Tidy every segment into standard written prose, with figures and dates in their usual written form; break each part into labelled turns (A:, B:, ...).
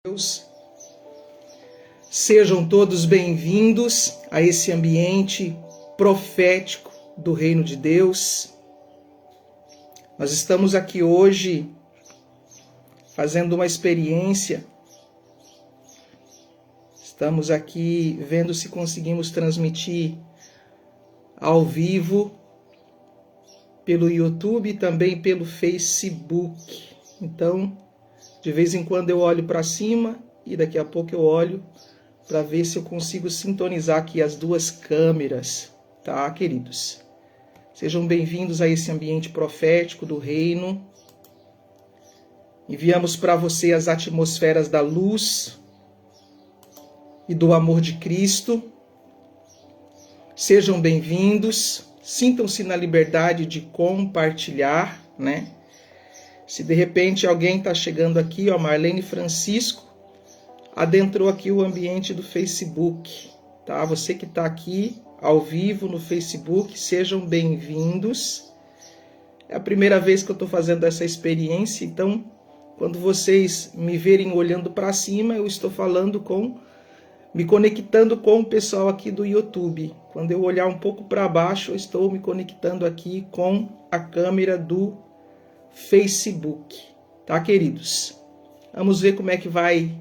A: Deus. Sejam todos bem-vindos a esse ambiente profético do Reino de Deus. Nós estamos aqui hoje fazendo uma experiência. Estamos aqui vendo se conseguimos transmitir ao vivo pelo YouTube e também pelo Facebook. Então, de vez em quando eu olho para cima e daqui a pouco eu olho para ver se eu consigo sintonizar aqui as duas câmeras, tá, queridos? Sejam bem-vindos a esse ambiente profético do reino. Enviamos para você as atmosferas da luz e do amor de Cristo. Sejam bem-vindos, sintam-se na liberdade de compartilhar, né? Se de repente alguém está chegando aqui, ó, Marlene Francisco, adentrou aqui o ambiente do Facebook, tá? Você que está aqui ao vivo no Facebook, sejam bem-vindos. É a primeira vez que eu estou fazendo essa experiência, então, quando vocês me verem olhando para cima, eu estou me conectando com o pessoal aqui do YouTube. Quando eu olhar um pouco para baixo, eu estou me conectando aqui com a câmera do Facebook, tá, queridos? Vamos ver como é que vai.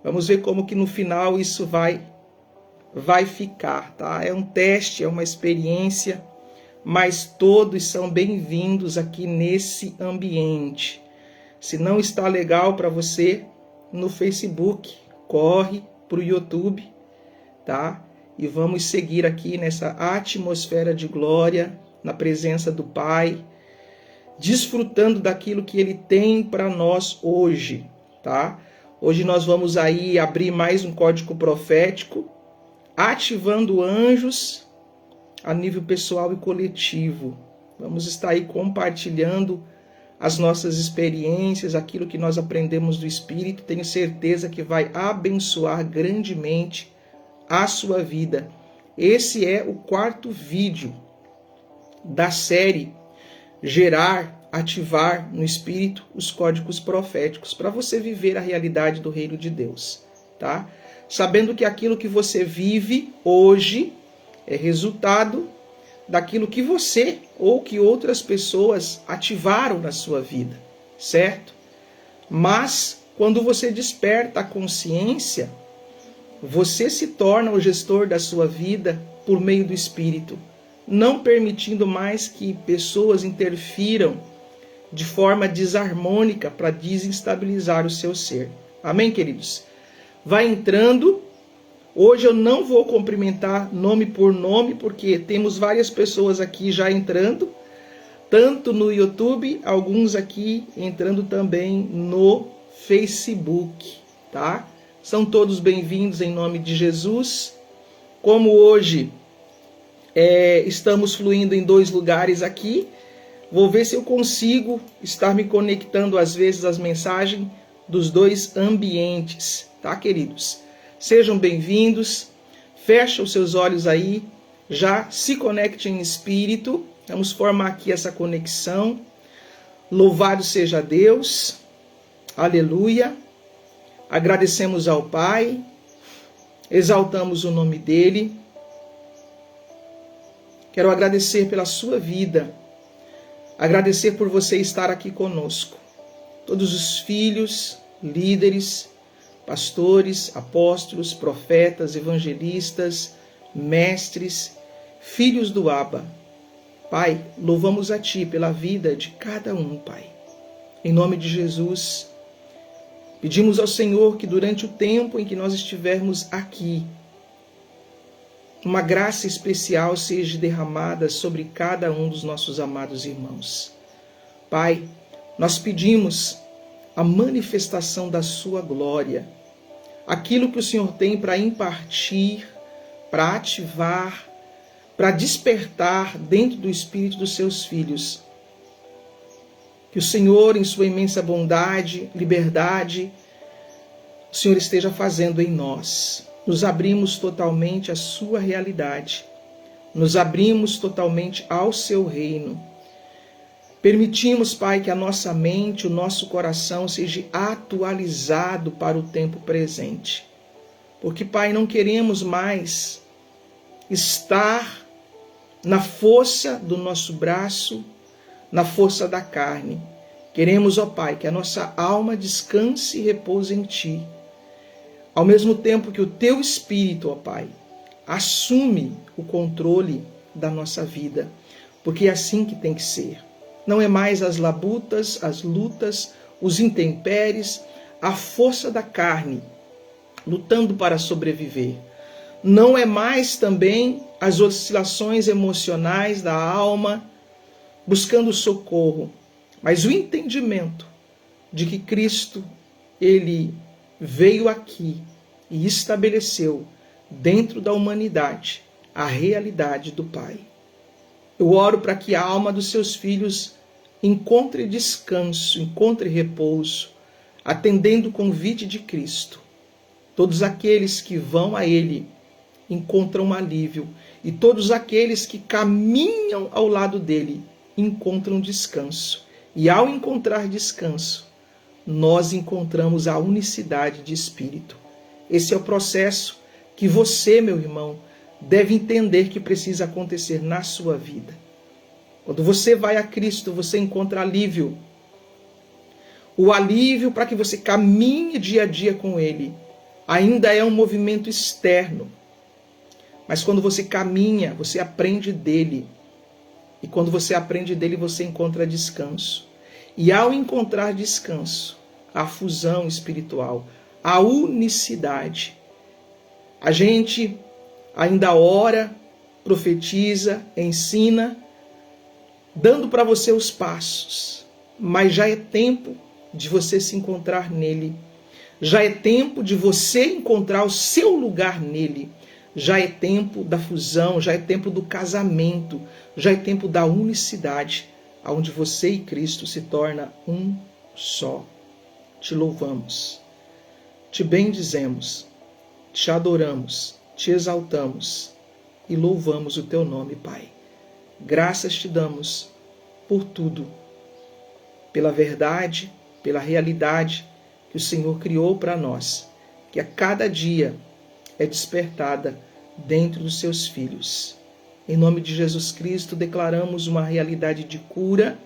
A: Vamos ver como que no final isso vai ficar, tá? É um teste, é uma experiência, mas todos são bem-vindos aqui nesse ambiente. Se não está legal para você no Facebook, corre para o YouTube, tá? E vamos seguir aqui nessa atmosfera de glória, na presença do Pai, desfrutando daquilo que Ele tem para nós hoje, tá? Hoje nós vamos aí abrir mais um código profético, ativando anjos a nível pessoal e coletivo. Vamos estar aí compartilhando as nossas experiências, aquilo que nós aprendemos do Espírito. Tenho certeza que vai abençoar grandemente a sua vida. Esse é o 4º vídeo da série Gerar, ativar no Espírito os códigos proféticos para você viver a realidade do reino de Deus, tá? Sabendo que aquilo que você vive hoje é resultado daquilo que você ou que outras pessoas ativaram na sua vida, certo? Mas quando você desperta a consciência, você se torna o gestor da sua vida por meio do Espírito, não permitindo mais que pessoas interfiram de forma desarmônica para desestabilizar o seu ser. Amém, queridos? Vai entrando. Hoje eu não vou cumprimentar nome por nome, porque temos várias pessoas aqui já entrando, tanto no YouTube, alguns aqui entrando também no Facebook, tá? São todos bem-vindos em nome de Jesus. Como hoje estamos fluindo em 2 lugares aqui, vou ver se eu consigo estar me conectando às vezes às mensagens dos 2 ambientes, tá, queridos? Sejam bem-vindos, fecha os seus olhos aí, já se conecte em espírito, vamos formar aqui essa conexão. Louvado seja Deus, aleluia, agradecemos ao Pai, exaltamos o nome dEle. Quero agradecer pela sua vida, agradecer por você estar aqui conosco. Todos os filhos, líderes, pastores, apóstolos, profetas, evangelistas, mestres, filhos do Abba. Pai, louvamos a Ti pela vida de cada um, Pai. Em nome de Jesus, pedimos ao Senhor que durante o tempo em que nós estivermos aqui, uma graça especial seja derramada sobre cada um dos nossos amados irmãos. Pai, nós pedimos a manifestação da sua glória, aquilo que o Senhor tem para impartir, para ativar, para despertar dentro do espírito dos seus filhos. Que o Senhor, em sua imensa bondade, liberdade, o Senhor esteja fazendo em nós. Nos abrimos totalmente à sua realidade. Nos abrimos totalmente ao seu reino. Permitimos, Pai, que a nossa mente, o nosso coração seja atualizado para o tempo presente. Porque, Pai, não queremos mais estar na força do nosso braço, na força da carne. Queremos, ó Pai, que a nossa alma descanse e repouse em Ti. Ao mesmo tempo que o Teu Espírito, ó Pai, assume o controle da nossa vida. Porque é assim que tem que ser. Não é mais as labutas, as lutas, os intempéries, a força da carne, lutando para sobreviver. Não é mais também as oscilações emocionais da alma, buscando socorro, mas o entendimento de que Cristo, Ele veio aqui e estabeleceu dentro da humanidade a realidade do Pai. Eu oro para que a alma dos seus filhos encontre descanso, encontre repouso, atendendo o convite de Cristo. Todos aqueles que vão a Ele encontram alívio, e todos aqueles que caminham ao lado dele encontram descanso. E ao encontrar descanso, nós encontramos a unicidade de espírito. Esse é o processo que você, meu irmão, deve entender que precisa acontecer na sua vida. Quando você vai a Cristo, você encontra alívio. O alívio para que você caminhe dia a dia com Ele ainda é um movimento externo. Mas quando você caminha, você aprende dele. E quando você aprende dele, você encontra descanso. E ao encontrar descanso, a fusão espiritual, a unicidade, a gente ainda ora, profetiza, ensina, dando para você os passos. Mas já é tempo de você se encontrar nele. Já é tempo de você encontrar o seu lugar nele. Já é tempo da fusão, já é tempo do casamento, já é tempo da unicidade, onde você e Cristo se tornam um só. Te louvamos, te bendizemos, te adoramos, te exaltamos e louvamos o teu nome, Pai. Graças te damos por tudo, pela verdade, pela realidade que o Senhor criou para nós, que a cada dia é despertada dentro dos seus filhos. Em nome de Jesus Cristo, declaramos uma realidade de cura,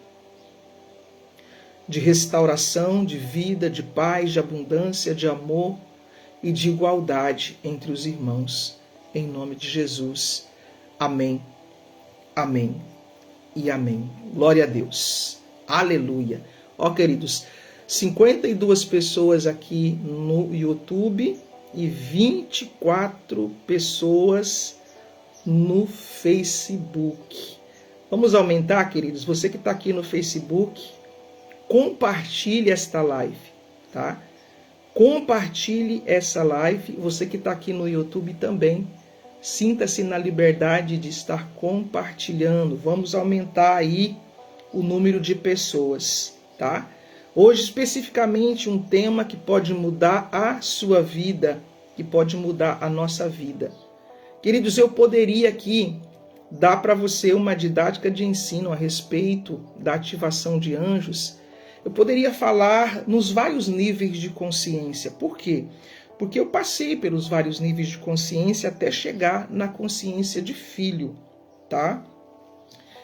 A: de restauração, de vida, de paz, de abundância, de amor e de igualdade entre os irmãos. Em nome de Jesus. Amém, amém e amém. Glória a Deus. Aleluia. Ó, queridos, 52 pessoas aqui no YouTube e 24 pessoas no Facebook. Vamos aumentar, queridos? Você que está aqui no Facebook, compartilhe esta live, tá? Compartilhe essa live. Você que está aqui no YouTube também, sinta-se na liberdade de estar compartilhando. Vamos aumentar aí o número de pessoas, tá? Hoje, especificamente, um tema que pode mudar a sua vida, que pode mudar a nossa vida. Queridos, eu poderia aqui dar para você uma didática de ensino a respeito da ativação de anjos. Eu poderia falar nos vários níveis de consciência. Por quê? Porque eu passei pelos vários níveis de consciência até chegar na consciência de filho, tá?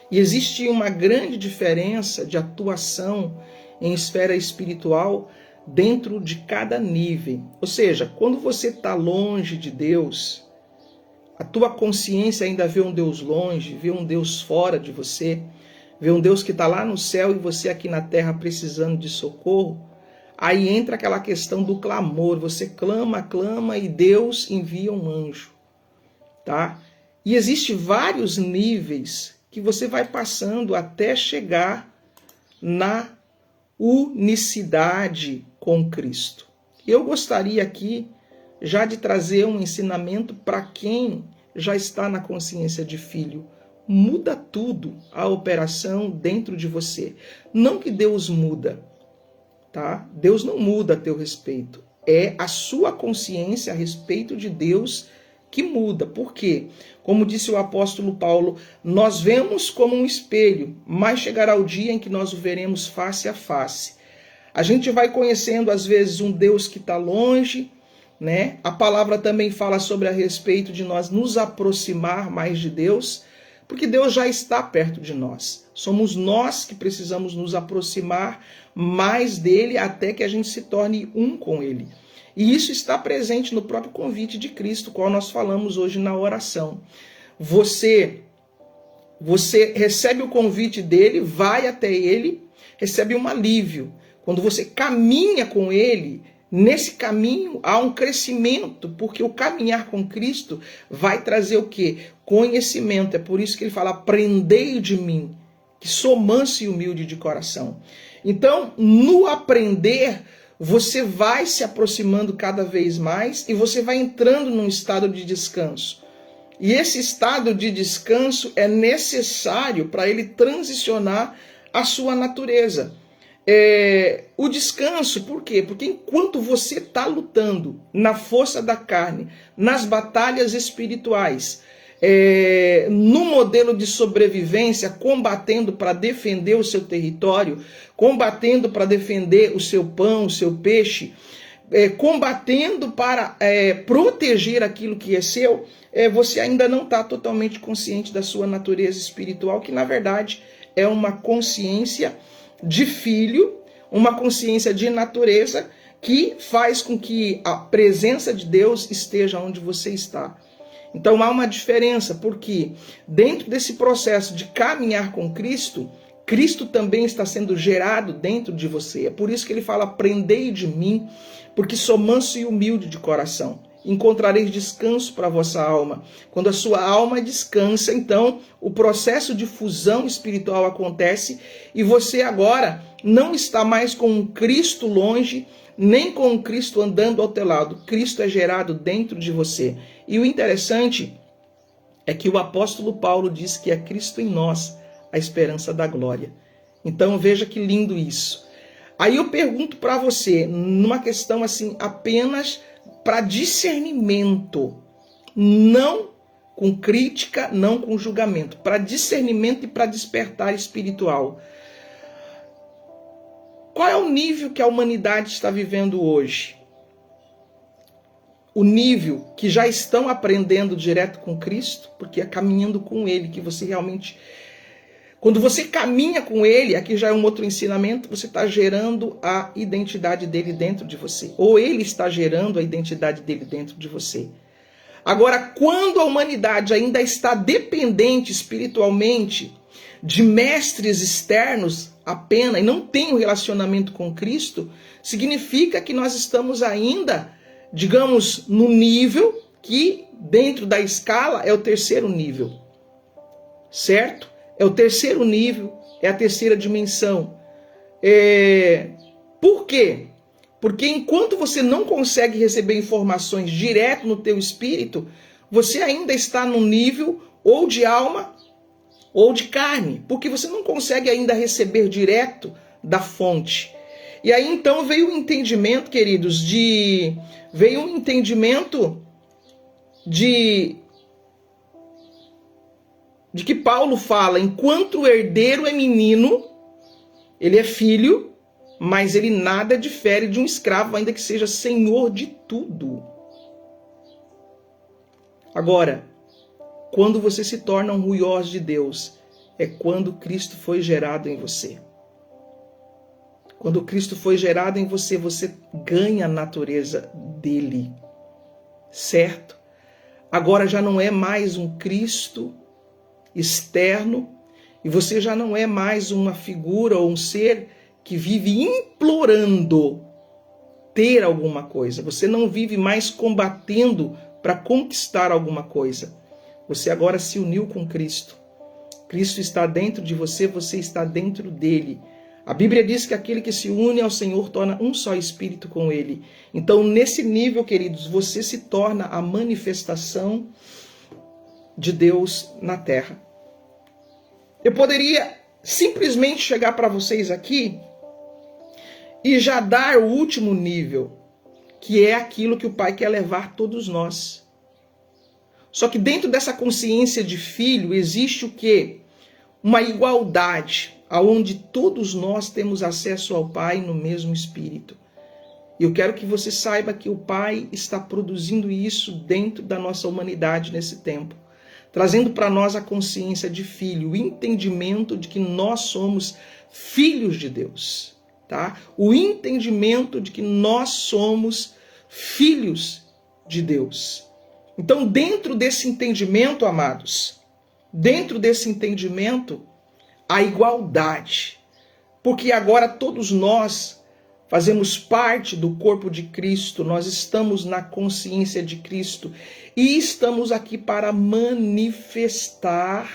A: E existe uma grande diferença de atuação em esfera espiritual dentro de cada nível. Ou seja, quando você está longe de Deus, a tua consciência ainda vê um Deus longe, vê um Deus fora de você, vê um Deus que está lá no céu e você aqui na terra precisando de socorro. Aí entra aquela questão do clamor. Você clama, clama e Deus envia um anjo, tá? E existe vários níveis que você vai passando até chegar na unicidade com Cristo. Eu gostaria aqui já de trazer um ensinamento para quem já está na consciência de filho. Muda tudo a operação dentro de você. Não que Deus muda, tá? Deus não muda a teu respeito. É a sua consciência a respeito de Deus que muda. Por quê? Como disse o apóstolo Paulo, nós vemos como um espelho, mas chegará o dia em que nós o veremos face a face. A gente vai conhecendo às vezes um Deus que está longe, né? A palavra também fala sobre a respeito de nós nos aproximar mais de Deus, porque Deus já está perto de nós. Somos nós que precisamos nos aproximar mais dele até que a gente se torne um com ele. E isso está presente no próprio convite de Cristo, qual nós falamos hoje na oração. Você recebe o convite dele, vai até ele, recebe um alívio. Quando você caminha com ele, nesse caminho há um crescimento, porque o caminhar com Cristo vai trazer o quê? Conhecimento. É por isso que ele fala, aprendei de mim, que sou manso e humilde de coração. Então, no aprender, você vai se aproximando cada vez mais e você vai entrando num estado de descanso. E esse estado de descanso é necessário para ele transicionar a sua natureza. O descanso, por quê? Porque enquanto você está lutando na força da carne, nas batalhas espirituais, no modelo de sobrevivência, combatendo para defender o seu território, combatendo para defender o seu pão, o seu peixe, combatendo para proteger aquilo que é seu, você ainda não está totalmente consciente da sua natureza espiritual, que na verdade é uma consciência de filho, uma consciência de natureza que faz com que a presença de Deus esteja onde você está. Então há uma diferença, porque dentro desse processo de caminhar com Cristo, Cristo também está sendo gerado dentro de você. É por isso que ele fala, aprendei de mim, porque sou manso e humilde de coração. Encontrareis descanso para a vossa alma. Quando a sua alma descansa, então o processo de fusão espiritual acontece e você agora não está mais com um Cristo longe, nem com um Cristo andando ao teu lado. Cristo é gerado dentro de você. E o interessante é que o apóstolo Paulo diz que é Cristo em nós a esperança da glória. Então veja que lindo isso. Aí eu pergunto para você, numa questão assim, apenas para discernimento, não com crítica, não com julgamento, para discernimento e para despertar espiritual. Qual é o nível que a humanidade está vivendo hoje? O nível que já estão aprendendo direto com Cristo, porque é caminhando com Ele que você realmente... Quando você caminha com Ele, aqui já é um outro ensinamento, você está gerando a identidade dele dentro de você. Ou Ele está gerando a identidade dele dentro de você. Agora, quando a humanidade ainda está dependente espiritualmente de mestres externos apenas, e não tem um relacionamento com Cristo, significa que nós estamos ainda, digamos, no nível que dentro da escala é o terceiro nível. Certo? É o terceiro nível, é a terceira dimensão. Por quê? Porque enquanto você não consegue receber informações direto no teu espírito, você ainda está no nível ou de alma ou de carne, porque você não consegue ainda receber direto da fonte. E aí então veio o entendimento, queridos, de que Paulo fala, enquanto o herdeiro é menino, ele é filho, mas ele nada difere de um escravo, ainda que seja senhor de tudo. Agora, quando você se torna um ruiós de Deus, é quando Cristo foi gerado em você. Quando Cristo foi gerado em você, você ganha a natureza dele, certo? Agora já não é mais um Cristo externo, e você já não é mais uma figura ou um ser que vive implorando ter alguma coisa. Você não vive mais combatendo para conquistar alguma coisa. Você agora se uniu com Cristo. Cristo está dentro de você, você está dentro dele. A Bíblia diz que aquele que se une ao Senhor torna um só espírito com ele. Então, nesse nível, queridos, você se torna a manifestação de Deus na terra. Eu poderia simplesmente chegar para vocês aqui e já dar o último nível, que é aquilo que o Pai quer levar todos nós. Só que dentro dessa consciência de filho existe o quê? Uma igualdade, aonde todos nós temos acesso ao Pai no mesmo Espírito. E eu quero que você saiba que o Pai está produzindo isso dentro da nossa humanidade nesse tempo, trazendo para nós a consciência de filho, o entendimento de que nós somos filhos de Deus, tá? O entendimento de que nós somos filhos de Deus. Então, dentro desse entendimento, amados, dentro desse entendimento, a igualdade. Porque agora todos nós fazemos parte do corpo de Cristo, nós estamos na consciência de Cristo e estamos aqui para manifestar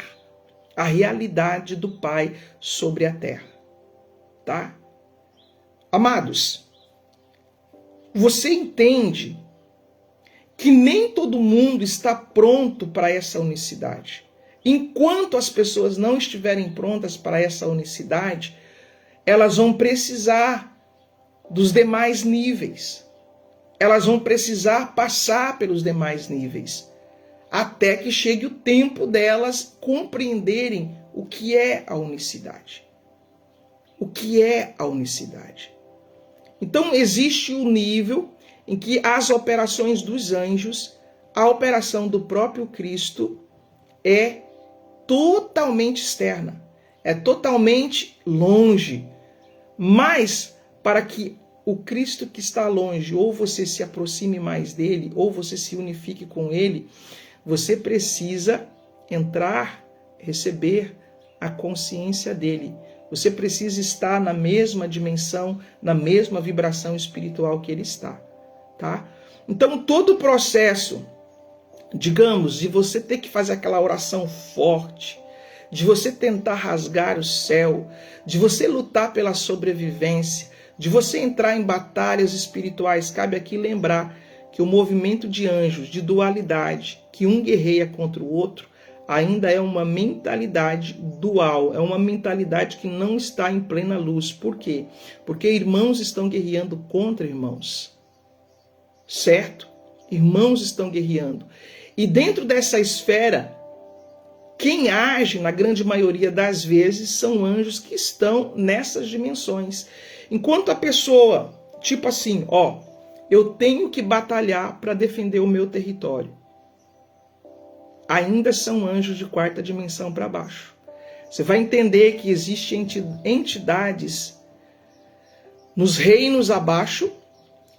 A: a realidade do Pai sobre a terra. Tá? Amados, você entende que nem todo mundo está pronto para essa unicidade. Enquanto as pessoas não estiverem prontas para essa unicidade, elas vão precisar dos demais níveis. Elas vão precisar passar pelos demais níveis, até que chegue o tempo delas compreenderem o que é a unicidade. O que é a unicidade? Então existe o nível em que as operações dos anjos, a operação do próprio Cristo é totalmente externa, é totalmente longe. Mas para que o Cristo que está longe, ou você se aproxime mais dele, ou você se unifique com ele, você precisa entrar, receber a consciência dele. Você precisa estar na mesma dimensão, na mesma vibração espiritual que ele está. Tá? Então todo o processo, digamos, de você ter que fazer aquela oração forte, de você tentar rasgar o céu, de você lutar pela sobrevivência, de você entrar em batalhas espirituais, cabe aqui lembrar que o movimento de anjos, de dualidade, que um guerreia contra o outro, ainda é uma mentalidade dual, é uma mentalidade que não está em plena luz. Por quê? Porque irmãos estão guerreando contra irmãos. Certo? Irmãos estão guerreando. E dentro dessa esfera, quem age, na grande maioria das vezes, são anjos que estão nessas dimensões. Enquanto a pessoa, tipo assim, ó, eu tenho que batalhar para defender o meu território. Ainda são anjos de quarta dimensão para baixo. Você vai entender que existem entidades nos reinos abaixo,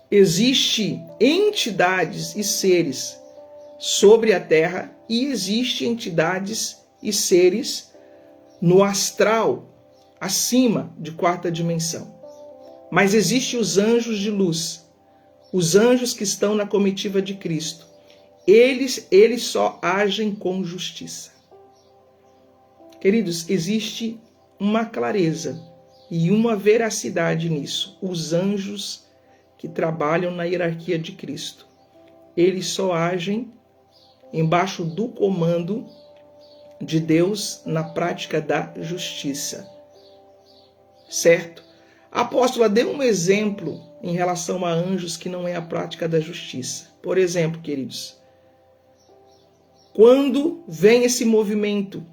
A: existem entidades e seres sobre a terra e existem entidades e seres no astral, acima de quarta dimensão. Mas existem os anjos de luz, os anjos que estão na comitiva de Cristo. Eles só agem com justiça. Queridos, existe uma clareza e uma veracidade nisso. Os anjos que trabalham na hierarquia de Cristo, eles só agem embaixo do comando de Deus na prática da justiça. Certo? A apóstola deu um exemplo em relação a anjos que não é a prática da justiça. Por exemplo, queridos, quando vem esse movimento,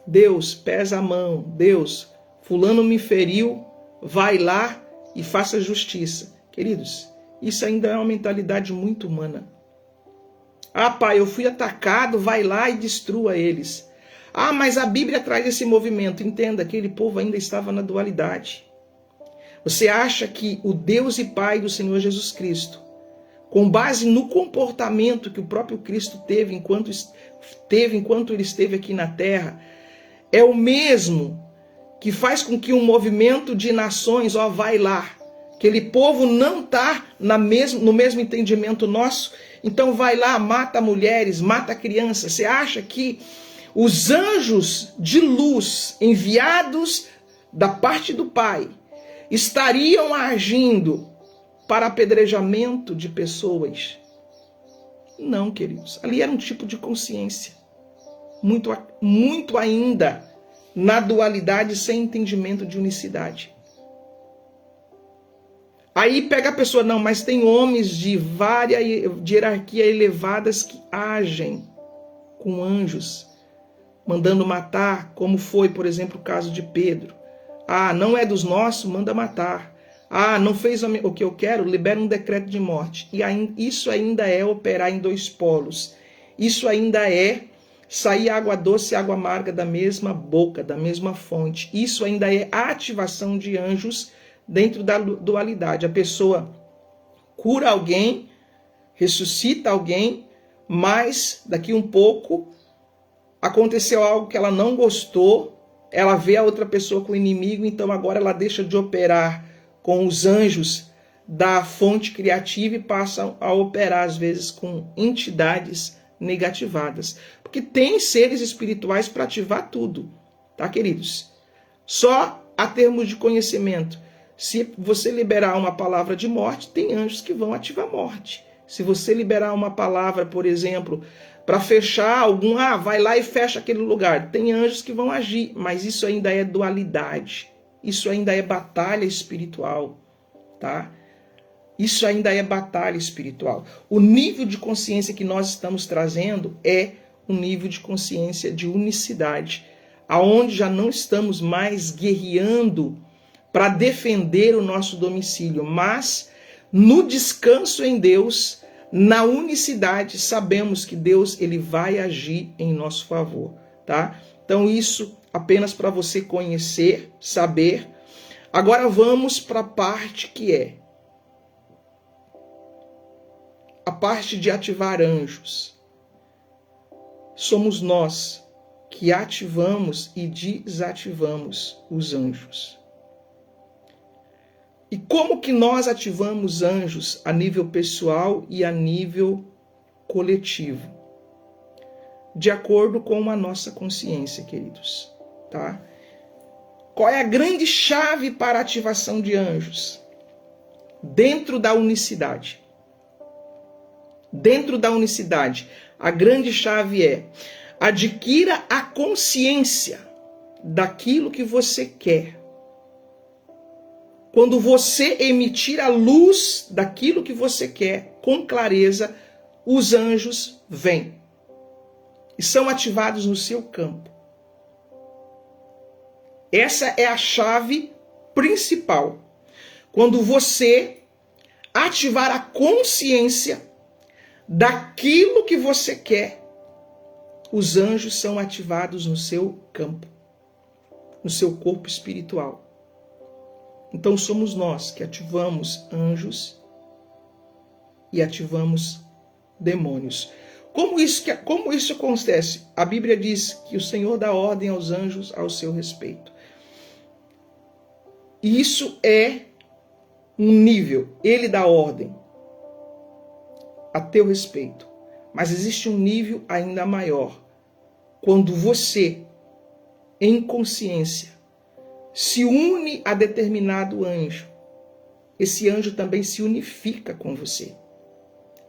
A: Deus pesa a mão, Deus, fulano me feriu, vai lá e faça justiça. Queridos, isso ainda é uma mentalidade muito humana. Ah, pai, eu fui atacado, vai lá e destrua eles. Ah, mas a Bíblia traz esse movimento. Entenda, aquele povo ainda estava na dualidade. Você acha que o Deus e Pai do Senhor Jesus Cristo, com base no comportamento que o próprio Cristo teve enquanto ele esteve aqui na terra, é o mesmo que faz com que um movimento de nações, ó, vai lá, aquele povo não está no mesmo entendimento nosso, então vai lá, mata mulheres, mata crianças. Você acha que os anjos de luz enviados da parte do Pai estariam agindo para apedrejamento de pessoas? Não, queridos. Ali era um tipo de consciência. Muito ainda na dualidade, sem entendimento de unicidade. Aí pega a pessoa, não, mas tem homens de hierarquia elevadas que agem com anjos, mandando matar, como foi, por exemplo, o caso de Pedro. Ah, não é dos nossos, manda matar. Ah, não fez o que eu quero, libera um decreto de morte. E isso ainda é operar em dois polos. Isso ainda é sair água doce e água amarga da mesma boca, da mesma fonte. Isso ainda é a ativação de anjos dentro da dualidade. A pessoa cura alguém, ressuscita alguém, mas daqui um pouco aconteceu algo que ela não gostou, ela vê a outra pessoa com o inimigo, então agora ela deixa de operar com os anjos da fonte criativa e passa a operar às vezes com entidades negativadas. Porque tem seres espirituais para ativar tudo, tá, queridos? Só a termos de conhecimento. Se você liberar uma palavra de morte, tem anjos que vão ativar a morte. Se você liberar uma palavra, por exemplo, para fechar algum, vai lá e fecha aquele lugar, tem anjos que vão agir, mas isso ainda é dualidade. Isso ainda é batalha espiritual, tá? Isso ainda é batalha espiritual. O nível de consciência que nós estamos trazendo é um nível de consciência de unicidade, aonde já não estamos mais guerreando para defender o nosso domicílio, mas no descanso em Deus, na unicidade, sabemos que Deus ele vai agir em nosso favor, tá? Então isso apenas para você conhecer, saber. Agora vamos para a parte que é a parte de ativar anjos. Somos nós que ativamos e desativamos os anjos. E como que nós ativamos anjos a nível pessoal e a nível coletivo? De acordo com a nossa consciência, queridos, tá? Qual é a grande chave para a ativação de anjos? Dentro da unicidade. Dentro da unicidade, a grande chave é: adquira a consciência daquilo que você quer. Quando você emitir a luz daquilo que você quer com clareza, os anjos vêm e são ativados no seu campo. Essa é a chave principal. Quando você ativar a consciência daquilo que você quer, os anjos são ativados no seu campo, no seu corpo espiritual. Então somos nós que ativamos anjos e ativamos demônios. Como isso acontece? A Bíblia diz que o Senhor dá ordem aos anjos ao seu respeito. E isso é um nível. Ele dá ordem a teu respeito. Mas existe um nível ainda maior. Quando você, em consciência, se une a determinado anjo, esse anjo também se unifica com você.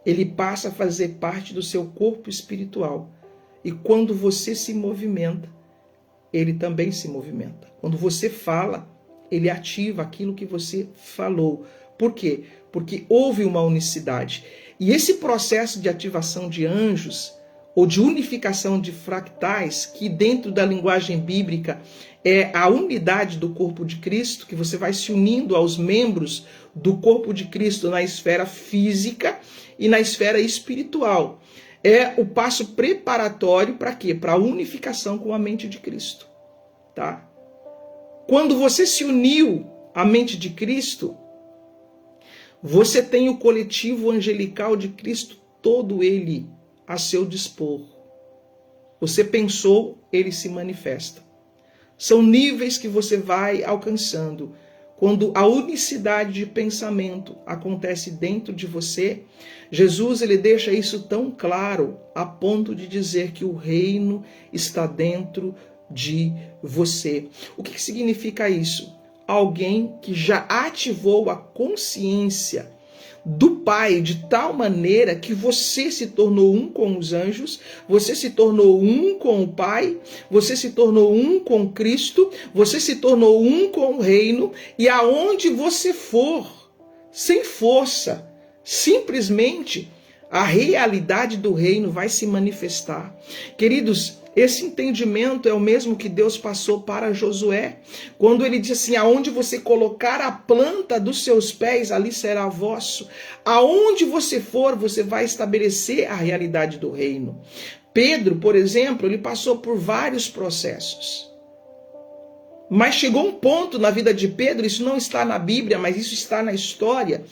A: Ele passa a fazer parte do seu corpo espiritual. E quando você se movimenta, ele também se movimenta. Quando você fala, ele ativa aquilo que você falou. Por quê? Porque houve uma unicidade. E esse processo de ativação de anjos, ou de unificação de fractais, que dentro da linguagem bíblica é a unidade do corpo de Cristo, que você vai se unindo aos membros do corpo de Cristo na esfera física e na esfera espiritual. É o passo preparatório para quê? Para a unificação com a mente de Cristo. Tá? Quando você se uniu à mente de Cristo, você tem o coletivo angelical de Cristo, todo ele a seu dispor. Você pensou, ele se manifesta. São níveis que você vai alcançando. Quando a unicidade de pensamento acontece dentro de você, Jesus ele deixa isso tão claro a ponto de dizer que o reino está dentro de você. O que significa isso? Alguém que já ativou a consciência do Pai de tal maneira que você se tornou um com os anjos, você se tornou um com o Pai, você se tornou um com Cristo, você se tornou um com o reino, e aonde você for, sem força, simplesmente a realidade do reino vai se manifestar. Queridos, esse entendimento é o mesmo que Deus passou para Josué, quando ele disse assim: aonde você colocar a planta dos seus pés, ali será vosso. Aonde você for, você vai estabelecer a realidade do reino. Pedro, por exemplo, ele passou por vários processos. Mas chegou um ponto na vida de Pedro, isso não está na Bíblia, mas isso está na história,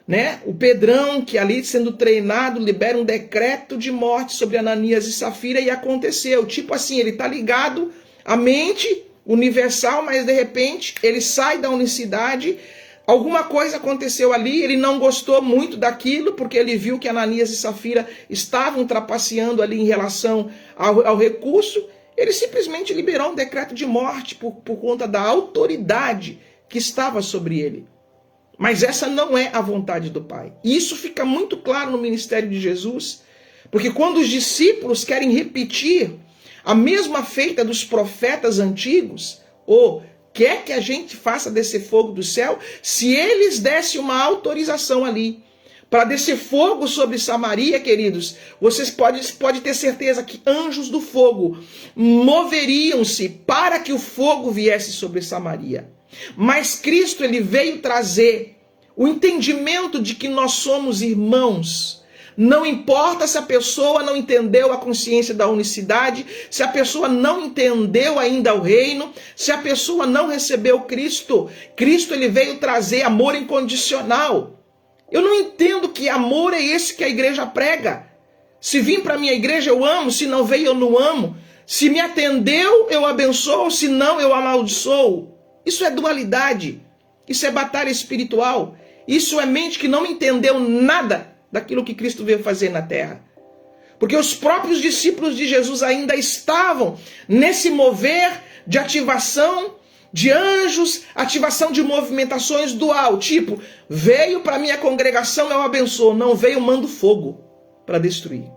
A: né? O Pedrão, que ali sendo treinado, libera um decreto de morte sobre Ananias e Safira, e aconteceu. Tipo assim, ele está ligado à mente universal, mas de repente ele sai da unicidade. Alguma coisa aconteceu ali, ele não gostou muito daquilo, porque ele viu que Ananias e Safira estavam trapaceando ali em relação ao recurso. Ele simplesmente liberou um decreto de morte por conta da autoridade que estava sobre ele. Mas essa não é a vontade do Pai. E isso fica muito claro no ministério de Jesus, porque quando os discípulos querem repetir a mesma feita dos profetas antigos, ou quer que a gente faça descer fogo do céu, se eles dessem uma autorização ali para descer fogo sobre Samaria, queridos, vocês podem ter certeza que anjos do fogo moveriam-se para que o fogo viesse sobre Samaria. Mas Cristo, ele veio trazer o entendimento de que nós somos irmãos. Não importa se a pessoa não entendeu a consciência da unicidade, se a pessoa não entendeu ainda o reino, se a pessoa não recebeu Cristo. Cristo, ele veio trazer amor incondicional. Eu não entendo que amor é esse que a igreja prega. Se vim para a minha igreja, eu amo. Se não veio, eu não amo. Se me atendeu, eu abençoo. Se não, eu amaldiçoo. Isso é dualidade, isso é batalha espiritual, isso é mente que não entendeu nada daquilo que Cristo veio fazer na terra. Porque os próprios discípulos de Jesus ainda estavam nesse mover de ativação de anjos, ativação de movimentações dual, tipo, veio para minha congregação, eu abençoo, não veio, eu mando fogo para destruir.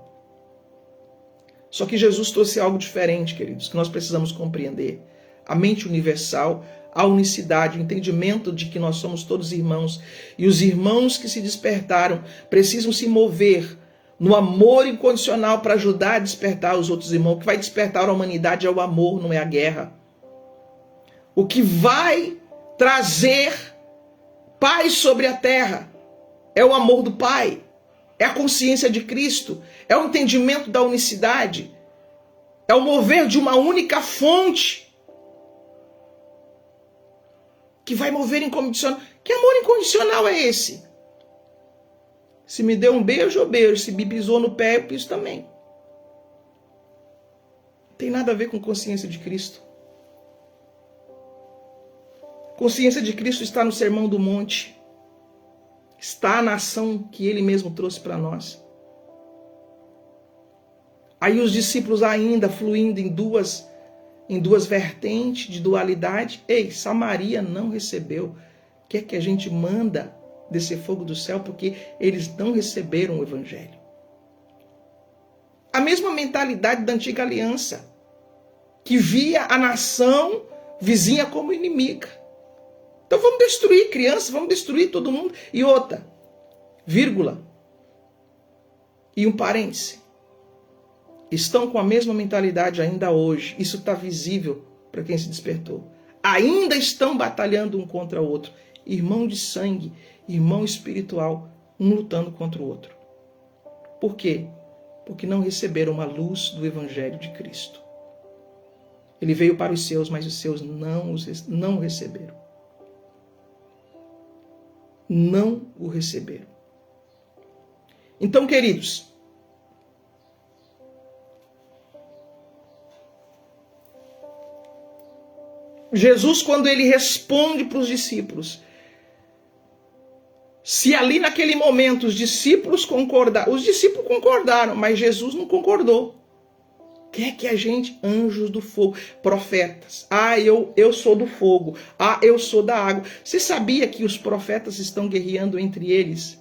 A: Só que Jesus trouxe algo diferente, queridos, que nós precisamos compreender. A mente universal, a unicidade, o entendimento de que nós somos todos irmãos. E os irmãos que se despertaram precisam se mover no amor incondicional para ajudar a despertar os outros irmãos. O que vai despertar a humanidade é o amor, não é a guerra. O que vai trazer paz sobre a terra é o amor do Pai, é a consciência de Cristo, é o entendimento da unicidade, é o mover de uma única fonte que vai mover incondicional. Que amor incondicional é esse? Se me deu um beijo, eu beijo. Se me pisou no pé, eu piso também. Não tem nada a ver com consciência de Cristo. Consciência de Cristo está no Sermão do Monte. Está na ação que Ele mesmo trouxe para nós. Aí os discípulos ainda fluindo em duas vertentes de dualidade. Ei, Samaria não recebeu. Quer que a gente manda descer fogo do céu porque eles não receberam o evangelho. A mesma mentalidade da antiga aliança, que via a nação vizinha como inimiga. Então vamos destruir crianças, vamos destruir todo mundo. E outra, vírgula, e um parêntese. Estão com a mesma mentalidade ainda hoje. Isso está visível para quem se despertou. Ainda estão batalhando um contra o outro. Irmão de sangue, irmão espiritual, um lutando contra o outro. Por quê? Porque não receberam a luz do Evangelho de Cristo. Ele veio para os seus, mas os seus não o receberam. Não o receberam. Então, queridos, Jesus, quando ele responde para os discípulos, se ali naquele momento os discípulos concordaram, mas Jesus não concordou. Quer que a gente, anjos do fogo, profetas, eu sou do fogo, eu sou da água. Você sabia que os profetas estão guerreando entre eles?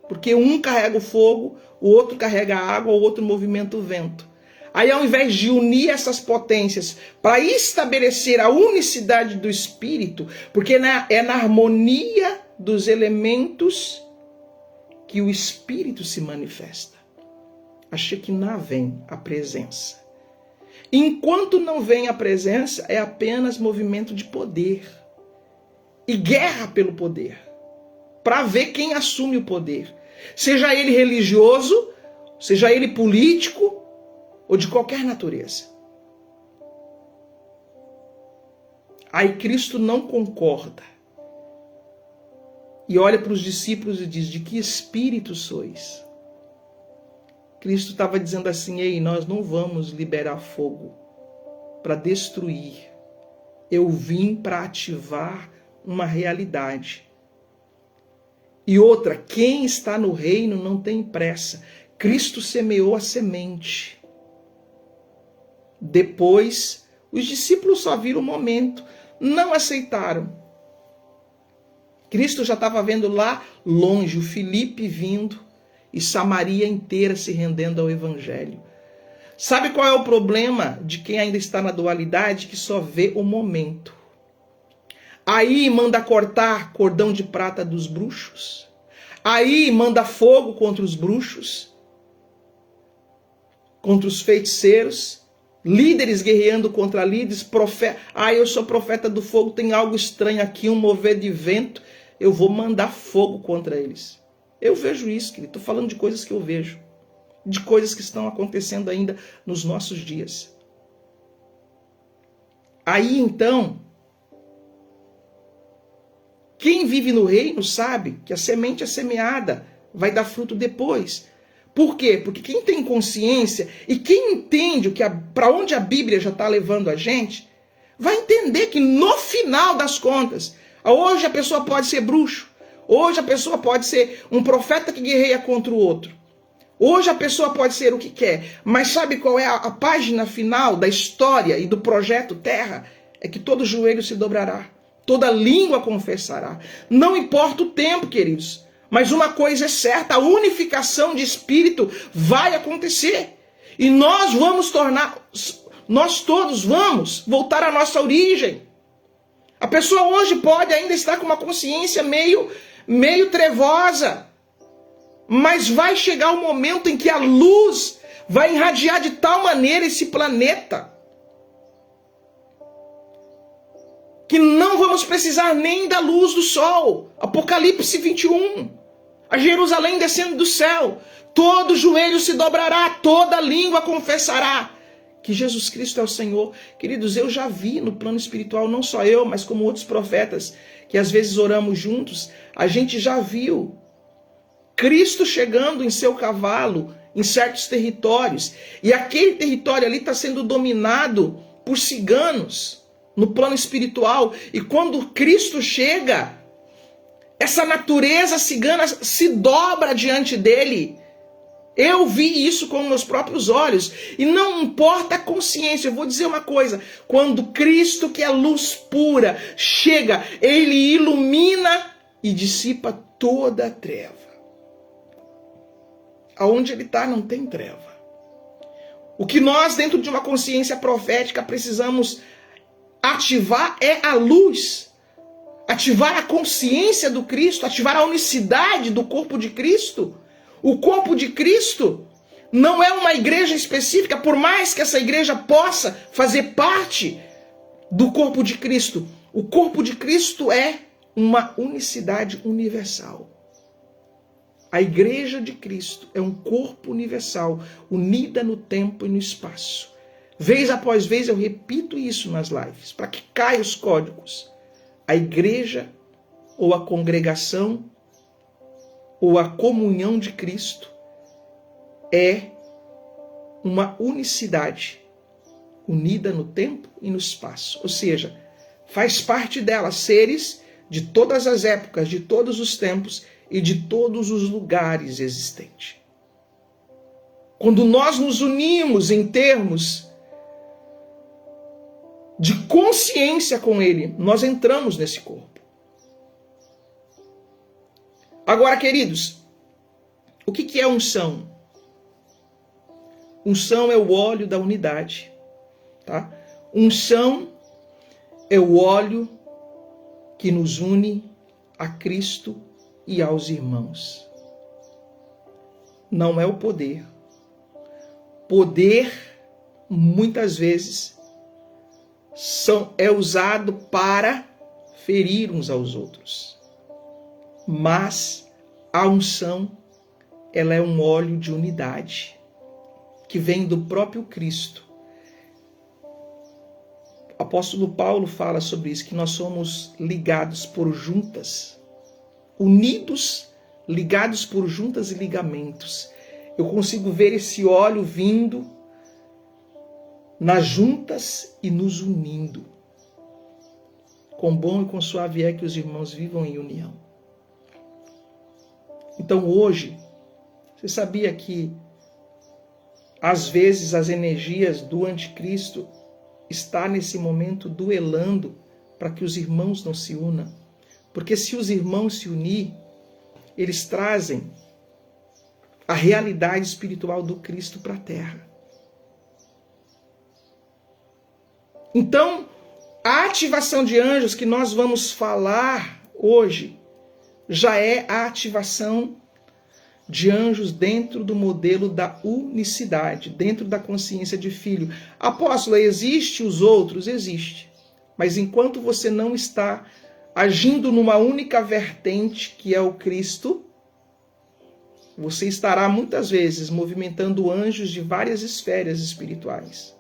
A: Porque um carrega o fogo, o outro carrega a água, o outro movimenta o vento. Aí, ao invés de unir essas potências para estabelecer a unicidade do Espírito, porque é na harmonia dos elementos que o Espírito se manifesta. A Shekinah vem, a presença. Enquanto não vem a presença, é apenas movimento de poder. E guerra pelo poder. Para ver quem assume o poder. Seja ele religioso, seja ele político, ou de qualquer natureza. Aí Cristo não concorda. E olha para os discípulos e diz, de que espírito sois? Cristo estava dizendo assim, ei, nós não vamos liberar fogo para destruir. Eu vim para ativar uma realidade. E outra, quem está no reino não tem pressa. Cristo semeou a semente. Depois, os discípulos só viram o momento, não aceitaram. Cristo já estava vendo lá longe o Filipe vindo e Samaria inteira se rendendo ao Evangelho. Sabe qual é o problema de quem ainda está na dualidade? Que só vê o momento. Aí manda cortar cordão de prata dos bruxos. Aí manda fogo contra os bruxos, contra os feiticeiros, líderes guerreando contra líderes, profeta. Ah, eu sou profeta do fogo, tem algo estranho aqui, um mover de vento, eu vou mandar fogo contra eles. Eu vejo isso, querido. Estou falando de coisas que eu vejo, de coisas que estão acontecendo ainda nos nossos dias. Aí então, quem vive no reino sabe que a semente é semeada, vai dar fruto depois. Por quê? Porque quem tem consciência e quem entende para onde a Bíblia já está levando a gente, vai entender que no final das contas, hoje a pessoa pode ser bruxo, hoje a pessoa pode ser um profeta que guerreia contra o outro, hoje a pessoa pode ser o que quer, mas sabe qual é a página final da história e do projeto Terra? É que todo joelho se dobrará. Toda língua confessará. Não importa o tempo, queridos. Mas uma coisa é certa, a unificação de espírito vai acontecer. E nós todos vamos voltar à nossa origem. A pessoa hoje pode ainda estar com uma consciência meio trevosa. Mas vai chegar o momento em que a luz vai irradiar de tal maneira esse planeta que não vamos precisar nem da luz do sol. Apocalipse 21. A Jerusalém descendo do céu. Todo joelho se dobrará, toda língua confessará que Jesus Cristo é o Senhor. Queridos, eu já vi no plano espiritual, não só eu, mas como outros profetas, que às vezes oramos juntos, a gente já viu Cristo chegando em seu cavalo em certos territórios. E aquele território ali está sendo dominado por ciganos. No plano espiritual, e quando Cristo chega, essa natureza cigana se dobra diante dele. Eu vi isso com meus próprios olhos, e não importa a consciência, eu vou dizer uma coisa, quando Cristo, que é luz pura, chega, ele ilumina e dissipa toda a treva. Aonde ele está não tem treva. O que nós, dentro de uma consciência profética, precisamos ativar é a luz, ativar a consciência do Cristo, ativar a unicidade do corpo de Cristo. O corpo de Cristo não é uma igreja específica, por mais que essa igreja possa fazer parte do corpo de Cristo. O corpo de Cristo é uma unicidade universal. A igreja de Cristo é um corpo universal, unida no tempo e no espaço. Vez após vez eu repito isso nas lives, para que caiam os códigos. A igreja, ou a congregação, ou a comunhão de Cristo, é uma unicidade, unida no tempo e no espaço. Ou seja, faz parte dela seres de todas as épocas, de todos os tempos e de todos os lugares existentes. Quando nós nos unimos em termos de consciência com ele, nós entramos nesse corpo. Agora, queridos, o que é unção? Unção é o óleo da unidade, tá? Unção é o óleo que nos une a Cristo e aos irmãos. não é o poder. Poder, muitas vezes, é usado para ferir uns aos outros. Mas a unção, ela é um óleo de unidade, que vem do próprio Cristo. O apóstolo Paulo fala sobre isso, que nós somos ligados por juntas, unidos, ligados por juntas e ligamentos. Eu consigo ver esse óleo vindo nas juntas e nos unindo. Quão bom e quão suave é que os irmãos vivam em união. Então hoje, você sabia que às vezes as energias do anticristo está nesse momento duelando para que os irmãos não se unam? Porque se os irmãos se unir, eles trazem a realidade espiritual do Cristo para a terra. Então, a ativação de anjos que nós vamos falar hoje já é a ativação de anjos dentro do modelo da unicidade, dentro da consciência de filho. Apóstolo, existe os outros? Existe. Mas enquanto você não está agindo numa única vertente, que é o Cristo, você estará muitas vezes movimentando anjos de várias esferas espirituais.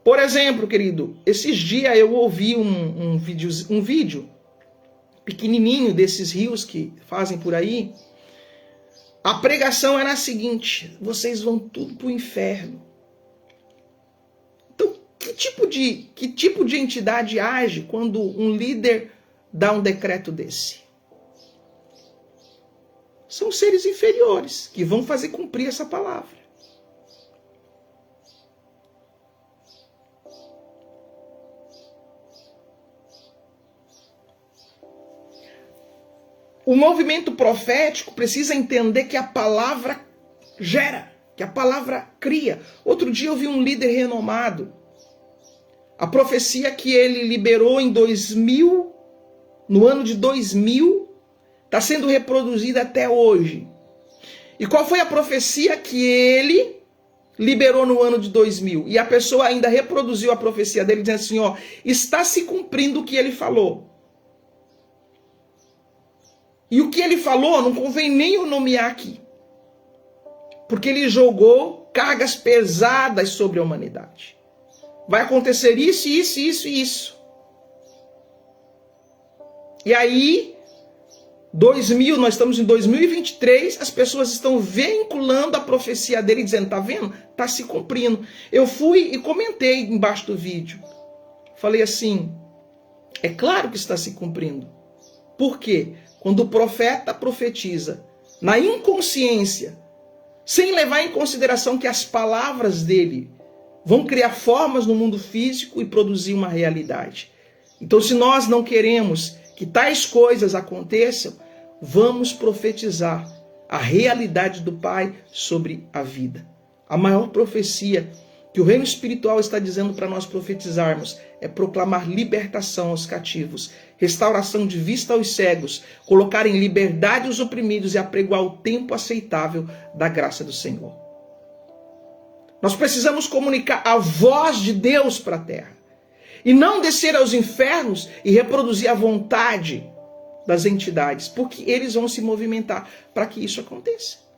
A: Por exemplo, querido, esses dias eu ouvi um vídeo pequenininho desses rios que fazem por aí. A pregação era a seguinte: vocês vão tudo para o inferno. Então, que tipo de entidade age quando um líder dá um decreto desse? São seres inferiores que vão fazer cumprir essa palavra. O movimento profético precisa entender que a palavra gera, que a palavra cria. Outro dia eu vi um líder renomado. A profecia que ele liberou em 2000, no ano de 2000, está sendo reproduzida até hoje. E qual foi a profecia que ele liberou no ano de 2000? E a pessoa ainda reproduziu a profecia dele, dizendo assim, ó, está se cumprindo o que ele falou. E o que ele falou não convém nem eu nomear aqui. Porque ele jogou cargas pesadas sobre a humanidade. Vai acontecer isso, isso, isso e isso. E aí, 2000, nós estamos em 2023, as pessoas estão vinculando a profecia dele, dizendo, tá vendo? Tá se cumprindo. Eu fui e comentei embaixo do vídeo. Falei assim, é claro que está se cumprindo. Por quê? Quando o profeta profetiza na inconsciência, sem levar em consideração que as palavras dele vão criar formas no mundo físico e produzir uma realidade. Então, se nós não queremos que tais coisas aconteçam, vamos profetizar a realidade do Pai sobre a vida. A maior profecia que o reino espiritual está dizendo para nós profetizarmos é proclamar libertação aos cativos, restauração de vista aos cegos, colocar em liberdade os oprimidos e apregoar o tempo aceitável da graça do Senhor. Nós precisamos comunicar a voz de Deus para a terra e não descer aos infernos e reproduzir a vontade das entidades, porque eles vão se movimentar para que isso aconteça.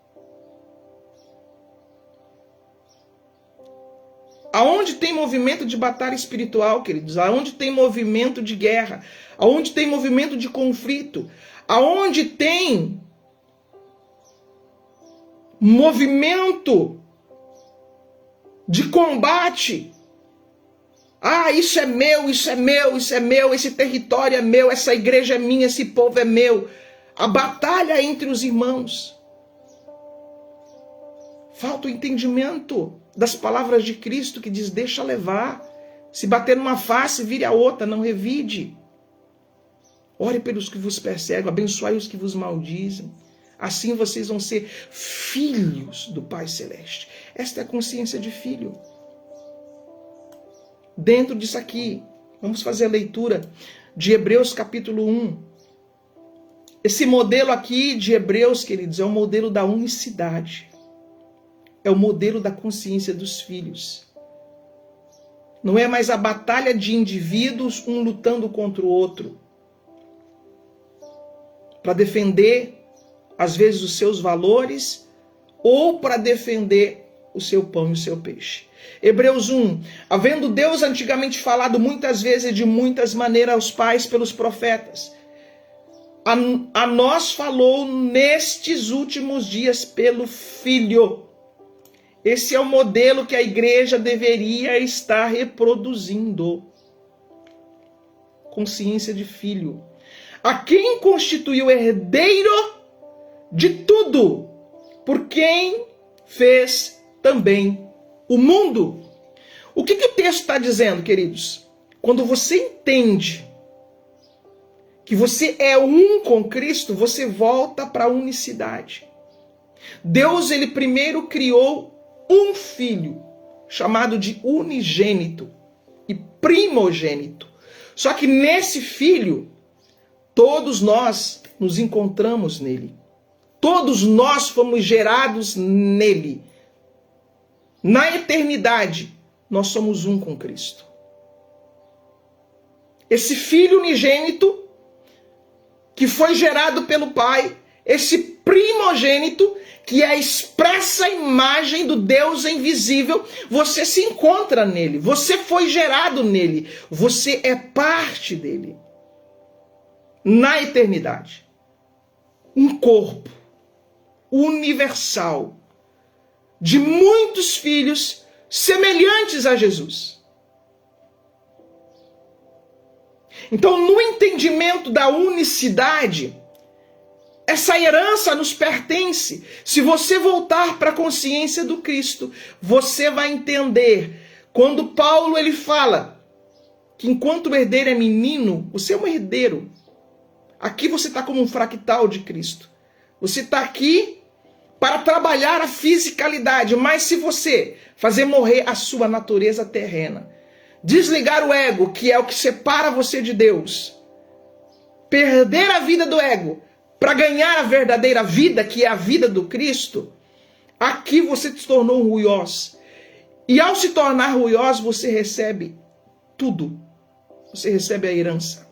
A: Aonde tem movimento de batalha espiritual, queridos, aonde tem movimento de guerra, aonde tem movimento de conflito, aonde tem movimento de combate. Ah, isso é meu, isso é meu, isso é meu, esse território é meu, essa igreja é minha, esse povo é meu. A batalha entre os irmãos. Falta o entendimento das palavras de Cristo que diz, deixa levar. Se bater numa face, vire a outra, não revide. Ore pelos que vos perseguem, abençoai os que vos maldizem. Assim vocês vão ser filhos do Pai Celeste. Esta é a consciência de filho. Dentro disso aqui, vamos fazer a leitura de Hebreus capítulo 1. Esse modelo aqui de Hebreus, queridos, é o modelo da unicidade. é o modelo da consciência dos filhos. Não é mais a batalha de indivíduos, um lutando contra o outro, para defender, às vezes, os seus valores ou para defender o seu pão e o seu peixe. Hebreus 1. Havendo Deus antigamente falado muitas vezes e de muitas maneiras aos pais pelos profetas, a nós falou nestes últimos dias pelo Filho. Esse é o modelo que a igreja deveria estar reproduzindo. Consciência de filho. A quem constituiu herdeiro de tudo, por quem fez também o mundo. O que o texto está dizendo, queridos? Quando você entende que você é um com Cristo, você volta para a unicidade. Deus, ele primeiro criou um filho, chamado de unigênito e primogênito. Só que nesse filho, todos nós nos encontramos nele. Todos nós fomos gerados nele. Na eternidade, nós somos um com Cristo. Esse filho unigênito, que foi gerado pelo Pai, esse primogênito, que é a expressa imagem do Deus invisível, você se encontra nele, você foi gerado nele, você é parte dele. Na eternidade. Um corpo universal de muitos filhos semelhantes a Jesus. Então, no entendimento da unicidade, essa herança nos pertence. Se você voltar para a consciência do Cristo, você vai entender. Quando Paulo ele fala que enquanto o herdeiro é menino, você é um herdeiro. Aqui você está como um fractal de Cristo. Você está aqui para trabalhar a fisicalidade, mas se você fazer morrer a sua natureza terrena, desligar o ego, que é o que separa você de Deus, perder a vida do ego para ganhar a verdadeira vida, que é a vida do Cristo, aqui você se tornou um ruiós. E ao se tornar ruiós, você recebe tudo. Você recebe a herança.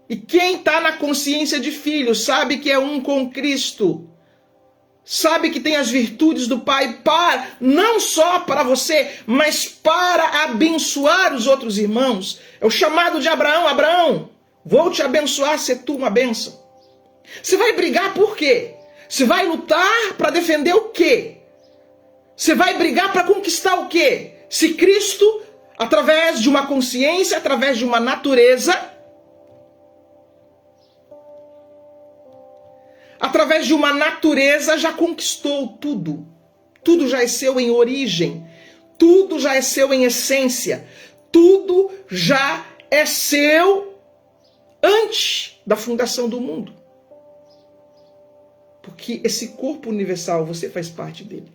A: E quem está na consciência de filho sabe que é um com Cristo. Sabe que tem as virtudes do Pai não só para você, mas para abençoar os outros irmãos. É o chamado de Abraão. Abraão, vou te abençoar, ser tu uma bênção. Você vai brigar por quê? Você vai lutar para defender o quê? Você vai brigar para conquistar o quê? Se Cristo, através de uma consciência, através de uma natureza, através de uma natureza já conquistou tudo. Tudo já é seu em origem. Tudo já é seu em essência. Tudo já é seu antes da fundação do mundo. Porque esse corpo universal, você faz parte dele.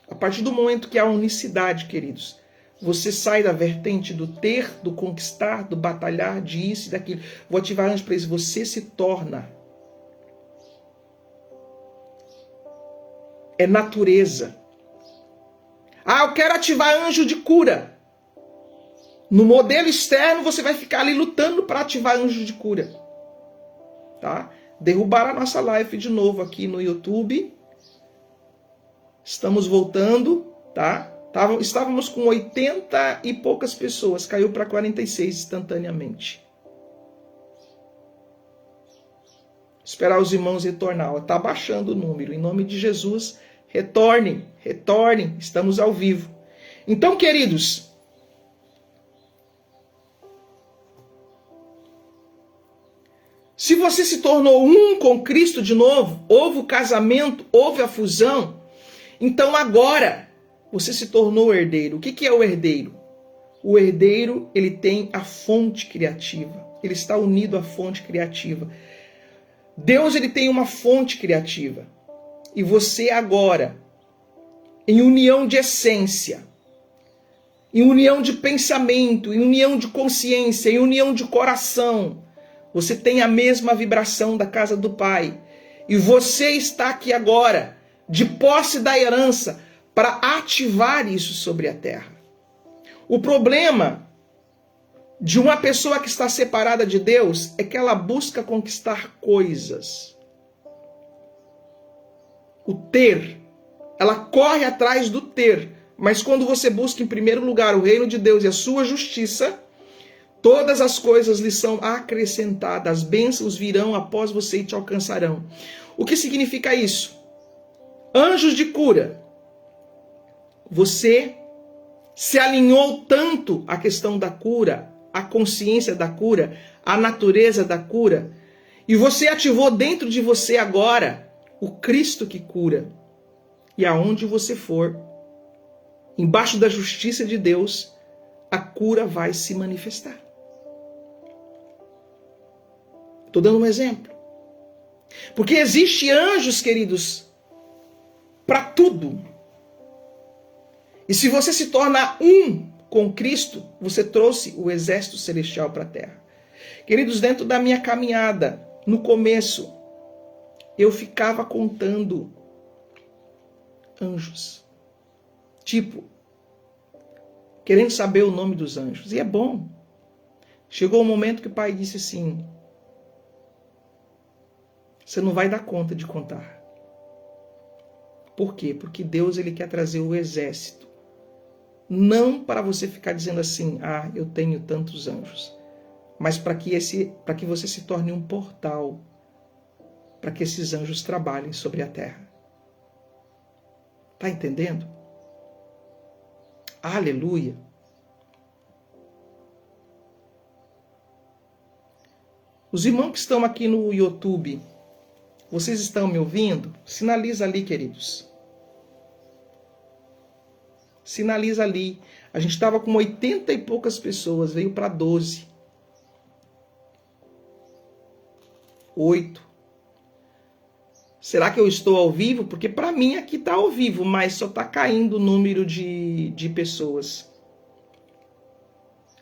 A: A partir do momento que há unicidade, queridos, você sai da vertente do ter, do conquistar, do batalhar, de isso e daquilo. Vou ativar anjo para isso. Você se torna. É natureza. Ah, eu quero ativar anjo de cura. No modelo externo, você vai ficar ali lutando para ativar anjo de cura. Tá? Derrubaram a nossa live de novo aqui no YouTube. Estamos voltando, tá? Estávamos com 80 e poucas pessoas, caiu para 46 instantaneamente. Esperar os irmãos retornar. Está baixando o número. Em nome de Jesus, retornem, estamos ao vivo. Então, queridos, se você se tornou um com Cristo de novo, houve o casamento, houve a fusão, então agora você se tornou herdeiro. O que é o herdeiro? O herdeiro, ele tem a fonte criativa. Ele está unido à fonte criativa. Deus, ele tem uma fonte criativa. E você agora, em união de essência, em união de pensamento, em união de consciência, em união de coração, Você tem a mesma vibração da casa do Pai. E você está aqui agora, de posse da herança, para ativar isso sobre a terra. O problema de uma pessoa que está separada de Deus é que ela busca conquistar coisas. O ter. Ela corre atrás do ter. Mas quando você busca em primeiro lugar o reino de Deus e a sua justiça, todas as coisas lhe são acrescentadas. As bênçãos virão após você e te alcançarão. O que significa isso? Anjos de cura. Você se alinhou tanto à questão da cura, à consciência da cura, à natureza da cura, e você ativou dentro de você agora o Cristo que cura. E aonde você for, embaixo da justiça de Deus, a cura vai se manifestar. Estou dando um exemplo. Porque existe anjos, queridos, para tudo. E se você se torna um com Cristo, você trouxe o exército celestial para a terra. Queridos, dentro da minha caminhada, no começo, eu ficava contando anjos. Tipo, querendo saber o nome dos anjos. E é bom. Chegou o momento que o pai disse assim: você não vai dar conta de contar. Por quê? Porque Deus ele quer trazer o exército. Não para você ficar dizendo assim, ah, eu tenho tantos anjos. Mas para que você se torne um portal para que esses anjos trabalhem sobre a terra. Está entendendo? Aleluia. Os irmãos que estão aqui no YouTube, vocês estão me ouvindo? Sinaliza ali, queridos. Sinaliza ali. A gente estava com 80 e poucas pessoas, veio para 12. 8. Será que eu estou ao vivo? Porque para mim aqui está ao vivo, mas só está caindo o número de pessoas.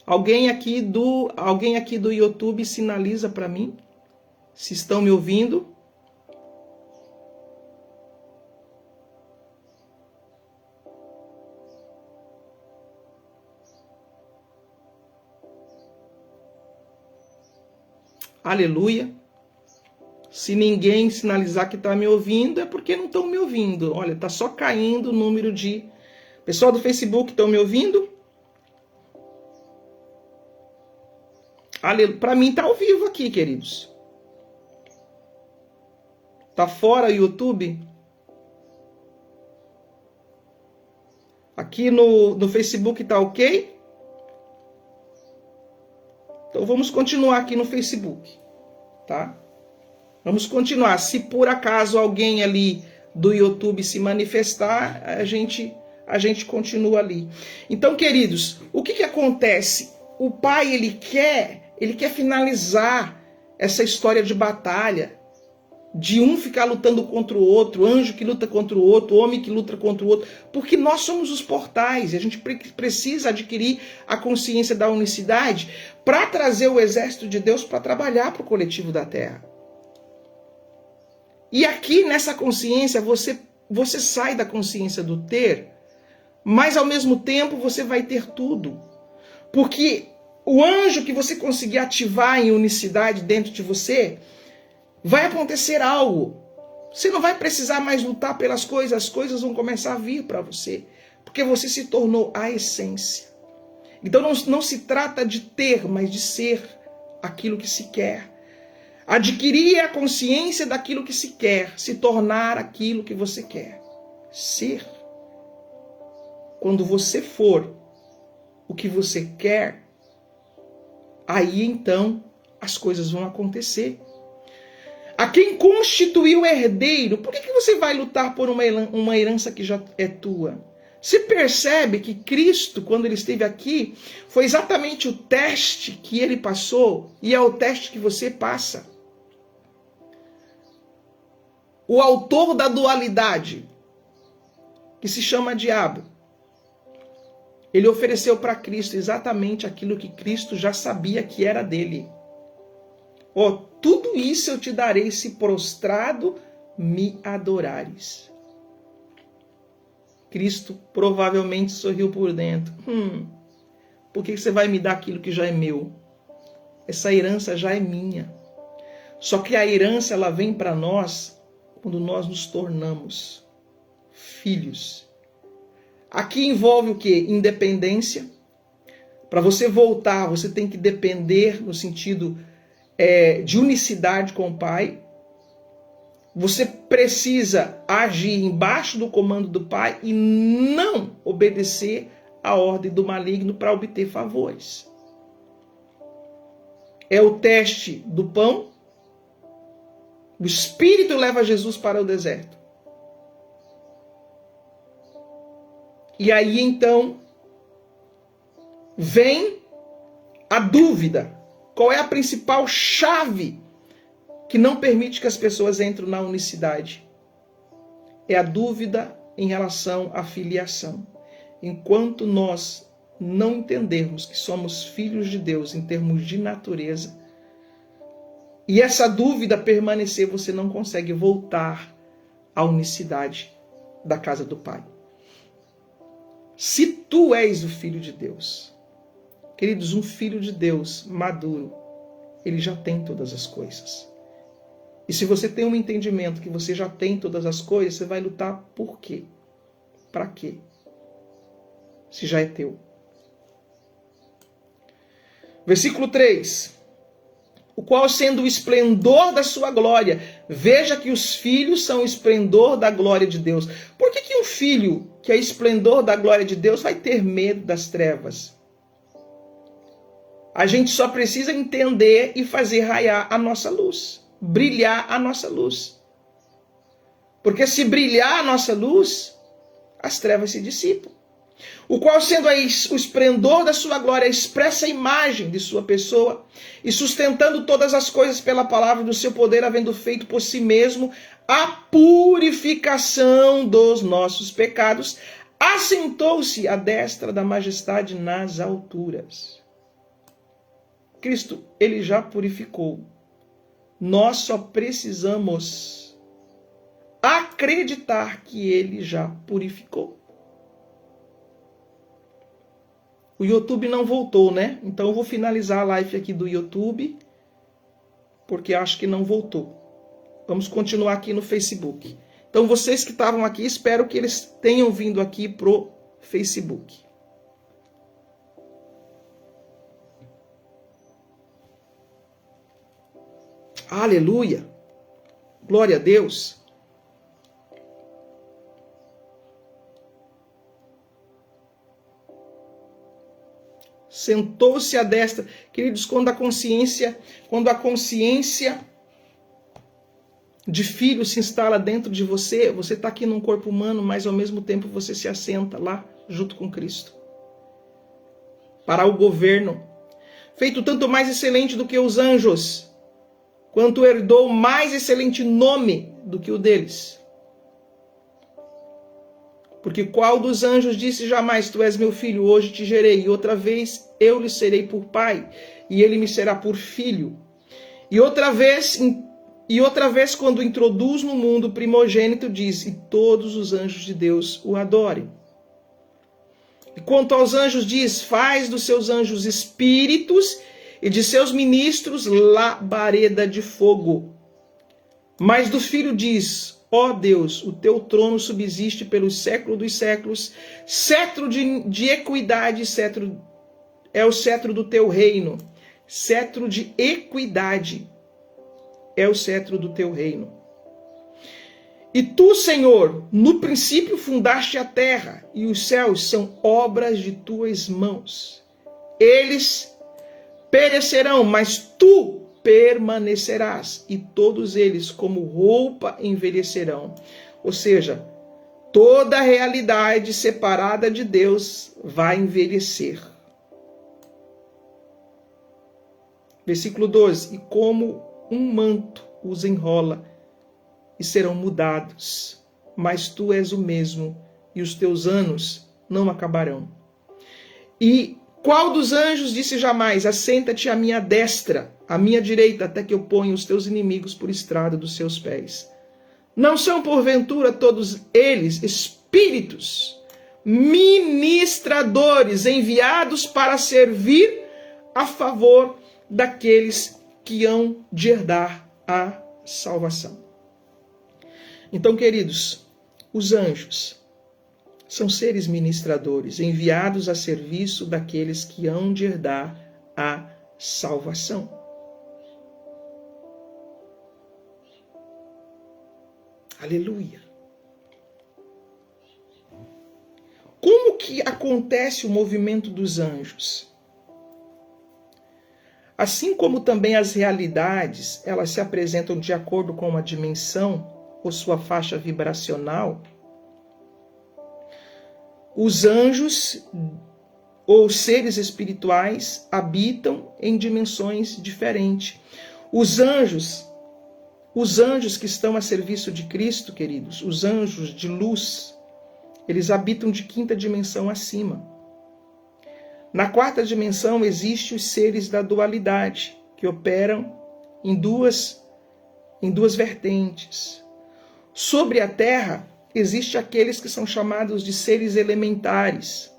A: Alguém aqui do YouTube sinaliza para mim se estão me ouvindo. Aleluia. Se ninguém sinalizar que está me ouvindo, é porque não estão me ouvindo. Olha, está só caindo o número de... Pessoal do Facebook, estão me ouvindo? Para mim está ao vivo aqui, queridos. Está fora o YouTube? Aqui no Facebook está ok? Então vamos continuar aqui no Facebook, tá? Vamos continuar. Se por acaso alguém ali do YouTube se manifestar, a gente continua ali. Então, queridos, o que acontece? O pai, ele quer finalizar essa história de batalha, de um ficar lutando contra o outro, anjo que luta contra o outro, homem que luta contra o outro, porque nós somos os portais e a gente precisa adquirir a consciência da unicidade para trazer o exército de Deus para trabalhar para o coletivo da terra. E aqui nessa consciência você sai da consciência do ter, mas ao mesmo tempo você vai ter tudo. Porque o anjo que você conseguir ativar em unicidade dentro de você, vai acontecer algo. Você não vai precisar mais lutar pelas coisas, as coisas vão começar a vir para você. Porque você se tornou a essência. Então não se trata de ter, mas de ser aquilo que se quer. Adquirir a consciência daquilo que se quer, se tornar aquilo que você quer. Ser. Quando você for o que você quer, aí então as coisas vão acontecer. A quem constituiu herdeiro, por que você vai lutar por uma herança que já é tua? Você percebe que Cristo, quando ele esteve aqui, foi exatamente o teste que ele passou e é o teste que você passa. O autor da dualidade, que se chama diabo, ele ofereceu para Cristo exatamente aquilo que Cristo já sabia que era dele. tudo isso eu te darei se prostrado me adorares. Cristo provavelmente sorriu por dentro. Por que você vai me dar aquilo que já é meu? Essa herança já é minha. Só que a herança ela vem para nós quando nós nos tornamos filhos. Aqui envolve o quê? Independência. Para você voltar, você tem que depender no sentido de unicidade com o Pai. Você precisa agir embaixo do comando do Pai e não obedecer à ordem do maligno para obter favores. É o teste do pão. O Espírito leva Jesus para o deserto. E aí então vem a dúvida. Qual é a principal chave que não permite que as pessoas entrem na unicidade? É a dúvida em relação à filiação. Enquanto nós não entendermos que somos filhos de Deus em termos de natureza, e essa dúvida permanecer, você não consegue voltar à unicidade da casa do Pai. Se tu és o filho de Deus, queridos, um filho de Deus maduro, ele já tem todas as coisas. E se você tem um entendimento que você já tem todas as coisas, você vai lutar por quê? Para quê? Se já é teu. Versículo 3. O qual sendo o esplendor da sua glória, veja que os filhos são o esplendor da glória de Deus. Por que um filho que é esplendor da glória de Deus vai ter medo das trevas? A gente só precisa entender e fazer raiar a nossa luz, brilhar a nossa luz. Porque se brilhar a nossa luz, as trevas se dissipam. O qual sendo aí o esplendor da sua glória, expressa a imagem de sua pessoa, e sustentando todas as coisas pela palavra do seu poder, havendo feito por si mesmo a purificação dos nossos pecados, assentou-se à destra da majestade nas alturas. Cristo, ele já purificou. Nós só precisamos acreditar que ele já purificou. O YouTube não voltou, né? Então eu vou finalizar a live aqui do YouTube, porque acho que não voltou. Vamos continuar aqui no Facebook. Então vocês que estavam aqui, espero que eles tenham vindo aqui pro Facebook. Aleluia! Glória a Deus! Sentou-se à destra. Queridos, quando a consciência de filho se instala dentro de você, você está aqui num corpo humano, mas ao mesmo tempo você se assenta lá junto com Cristo. Para o governo, feito tanto mais excelente do que os anjos, quanto herdou mais excelente nome do que o deles. Porque qual dos anjos disse jamais, tu és meu filho, hoje te gerei, e outra vez eu lhe serei por pai, e ele me será por filho. E outra vez quando introduz no mundo o primogênito, diz, e todos os anjos de Deus o adorem. E quanto aos anjos diz, faz dos seus anjos espíritos, e de seus ministros labareda de fogo. Mas do filho diz, ó Deus, o teu trono subsiste pelos séculos dos séculos, cetro de equidade, é o cetro do teu reino, cetro de equidade é o cetro do teu reino. E tu, Senhor, no princípio fundaste a terra, e os céus são obras de tuas mãos. Eles perecerão, mas tu permanecerás, e todos eles como roupa envelhecerão. Ou seja, toda a realidade separada de Deus vai envelhecer. Versículo 12. E como um manto os enrola, e serão mudados. Mas tu és o mesmo, e os teus anos não acabarão. E qual dos anjos disse jamais, assenta-te à minha destra, à minha direita, até que eu ponha os teus inimigos por estrado dos seus pés. Não são, porventura, todos eles espíritos ministradores enviados para servir a favor daqueles que hão de herdar a salvação. Então, queridos, os anjos são seres ministradores enviados a serviço daqueles que hão de herdar a salvação. Aleluia. Como que acontece o movimento dos anjos? Assim como também as realidades, elas se apresentam de acordo com uma dimensão ou sua faixa vibracional, os anjos ou seres espirituais habitam em dimensões diferentes. Os anjos que estão a serviço de Cristo, queridos, os anjos de luz, eles habitam de quinta dimensão acima. Na quarta dimensão existem os seres da dualidade, que operam em duas vertentes. Sobre a Terra, existem aqueles que são chamados de seres elementares.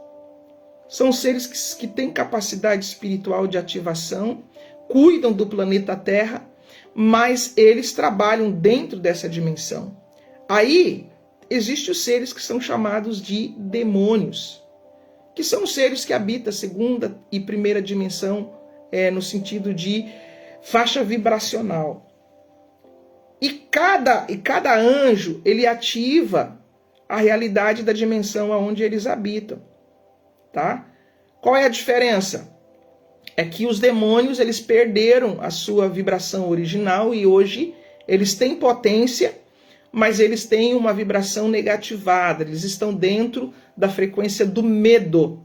A: São seres que têm capacidade espiritual de ativação, cuidam do planeta Terra, mas eles trabalham dentro dessa dimensão. Aí, existem os seres que são chamados de demônios, que são os seres que habitam a segunda e primeira dimensão, no sentido de faixa vibracional. E cada anjo, ele ativa a realidade da dimensão aonde eles habitam, tá? Qual é a diferença? É que os demônios, eles perderam a sua vibração original e hoje eles têm potência, mas eles têm uma vibração negativada, eles estão dentro da frequência do medo.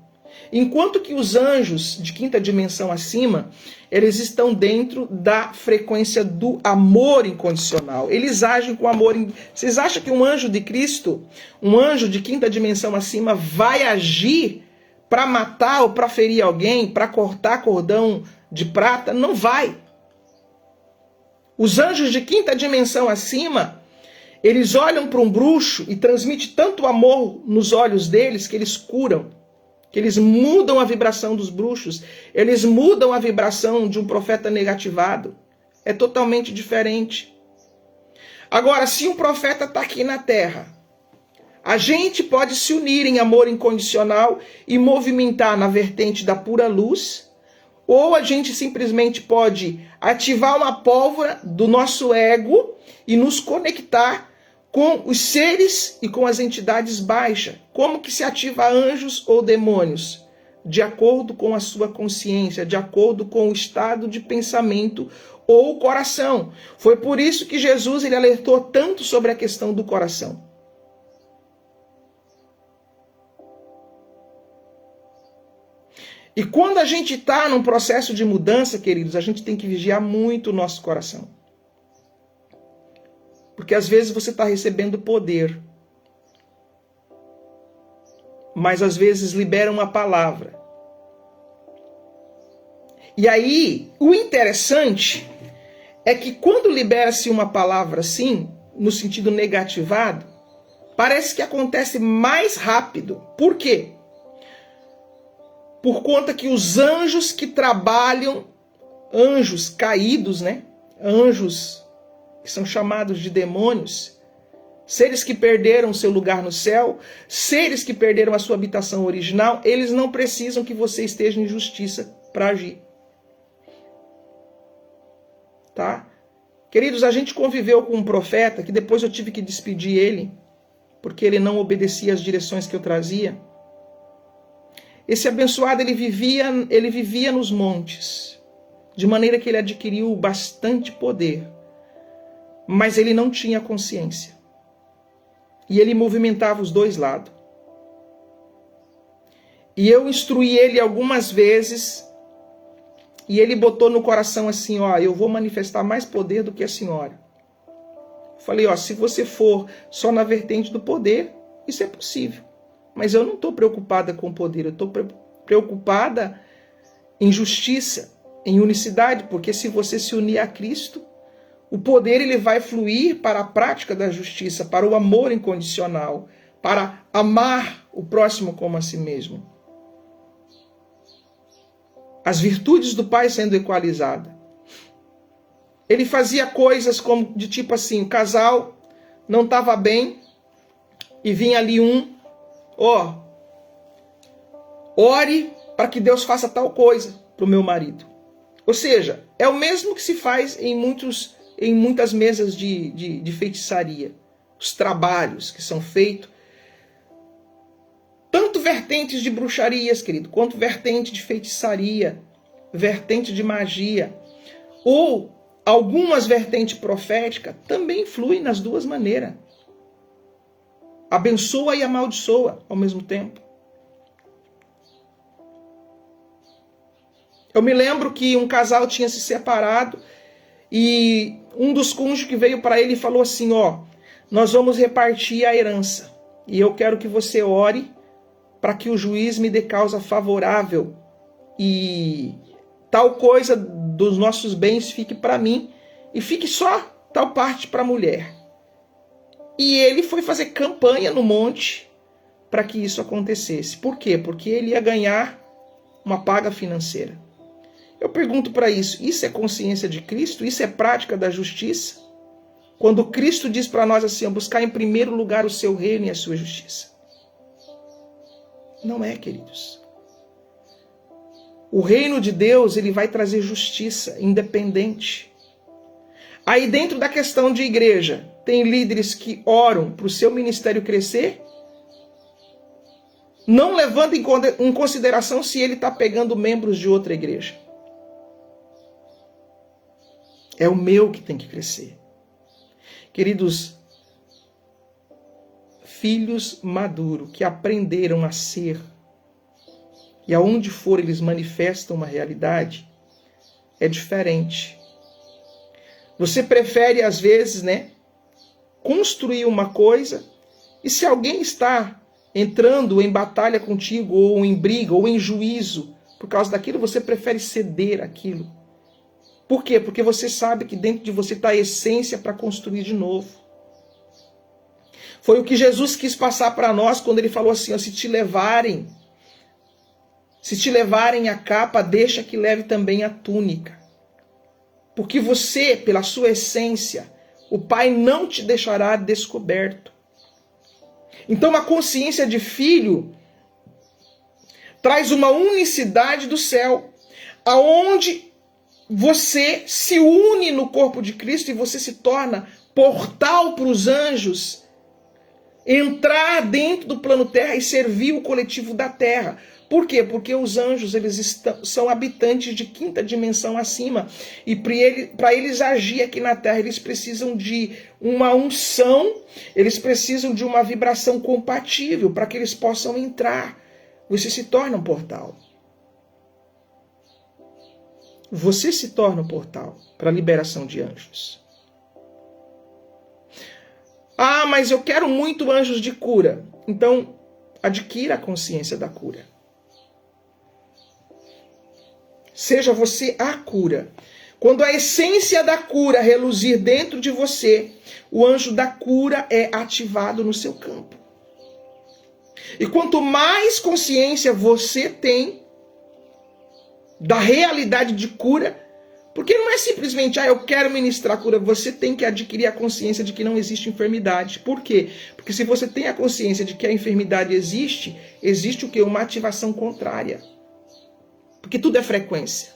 A: Enquanto que os anjos de quinta dimensão acima, eles estão dentro da frequência do amor incondicional. Eles agem com amor. Vocês acham que um anjo de Cristo, um anjo de quinta dimensão acima, vai agir para matar ou para ferir alguém, para cortar cordão de prata? Não vai. Os anjos de quinta dimensão acima, eles olham para um bruxo e transmitem tanto amor nos olhos deles que eles curam. Que eles mudam a vibração dos bruxos, eles mudam a vibração de um profeta negativado. É totalmente diferente. Agora, se um profeta está aqui na Terra, a gente pode se unir em amor incondicional e movimentar na vertente da pura luz, ou a gente simplesmente pode ativar uma pólvora do nosso ego e nos conectar com os seres e com as entidades baixas. Como que se ativa anjos ou demônios? De acordo com a sua consciência, de acordo com o estado de pensamento ou coração. Foi por isso que Jesus ele alertou tanto sobre a questão do coração. E quando a gente está num processo de mudança, queridos, a gente tem que vigiar muito o nosso coração. Porque às vezes você está recebendo poder, mas às vezes libera uma palavra. E aí, o interessante é que quando libera-se uma palavra assim, no sentido negativado, parece que acontece mais rápido. Por quê? Por conta que os anjos que trabalham, anjos caídos, né? Anjos que são chamados de demônios, seres que perderam seu lugar no céu, seres que perderam a sua habitação original, eles não precisam que você esteja em justiça para agir. Tá? Queridos, a gente conviveu com um profeta que depois eu tive que despedir ele, porque ele não obedecia às direções que eu trazia. Esse abençoado, ele vivia nos montes, de maneira que ele adquiriu bastante poder, mas ele não tinha consciência. E ele movimentava os dois lados. E eu instruí ele algumas vezes, e ele botou no coração assim, ó, eu vou manifestar mais poder do que a senhora. Falei, ó, se você for só na vertente do poder, isso é possível. Mas eu não estou preocupada com o poder, eu estou preocupada em justiça. em unicidade, porque se você se unir a Cristo, o poder ele vai fluir para a prática da justiça, para o amor incondicional, para amar o próximo como a si mesmo. As virtudes do pai sendo equalizadas. Ele fazia coisas como de tipo assim, o casal não estava bem e vinha ali ore para que Deus faça tal coisa para o meu marido. Ou seja, é o mesmo que se faz em muitas mesas de feitiçaria. Os trabalhos que são feitos, tanto vertentes de bruxarias, querido, quanto vertente de feitiçaria, vertente de magia, ou algumas vertentes proféticas, também fluem nas duas maneiras. Abençoa e amaldiçoa ao mesmo tempo. Eu me lembro que um casal tinha se separado e um dos cônjuges que veio para ele e falou assim, nós vamos repartir a herança e eu quero que você ore para que o juiz me dê causa favorável e tal coisa dos nossos bens fique para mim e fique só tal parte para a mulher. E ele foi fazer campanha no monte para que isso acontecesse. Por quê? Porque ele ia ganhar uma paga financeira. Eu pergunto para isso é consciência de Cristo? Isso é prática da justiça? Quando Cristo diz para nós assim, buscar em primeiro lugar o seu reino e a sua justiça. Não é, queridos. O reino de Deus, ele vai trazer justiça independente. Aí dentro da questão de igreja, tem líderes que oram para o seu ministério crescer, não levando em consideração se ele está pegando membros de outra igreja. É o meu que tem que crescer. Queridos, filhos maduros que aprenderam a ser, e aonde for eles manifestam uma realidade, é diferente. Você prefere, às vezes, construir uma coisa, e se alguém está entrando em batalha contigo, ou em briga, ou em juízo, por causa daquilo, você prefere ceder aquilo. Por quê? Porque você sabe que dentro de você está a essência para construir de novo. Foi o que Jesus quis passar para nós quando ele falou assim, se te levarem a capa, deixa que leve também a túnica. Porque você, pela sua essência, o Pai não te deixará descoberto. Então a consciência de filho traz uma unicidade do céu, aonde você se une no corpo de Cristo e você se torna portal para os anjos entrar dentro do plano terra e servir o coletivo da terra. Por quê? Porque os anjos são habitantes de quinta dimensão acima. E para eles agir aqui na terra, eles precisam de uma unção, eles precisam de uma vibração compatível para que eles possam entrar. Você se torna um portal. Você se torna um portal para a liberação de anjos. Ah, mas eu quero muito anjos de cura. Então, adquira a consciência da cura. Seja você a cura. Quando a essência da cura reluzir dentro de você, o anjo da cura é ativado no seu campo. E quanto mais consciência você tem da realidade de cura, porque não é simplesmente, eu quero ministrar cura, você tem que adquirir a consciência de que não existe enfermidade. Por quê? Porque se você tem a consciência de que a enfermidade existe, existe o quê? Uma ativação contrária. Porque tudo é frequência.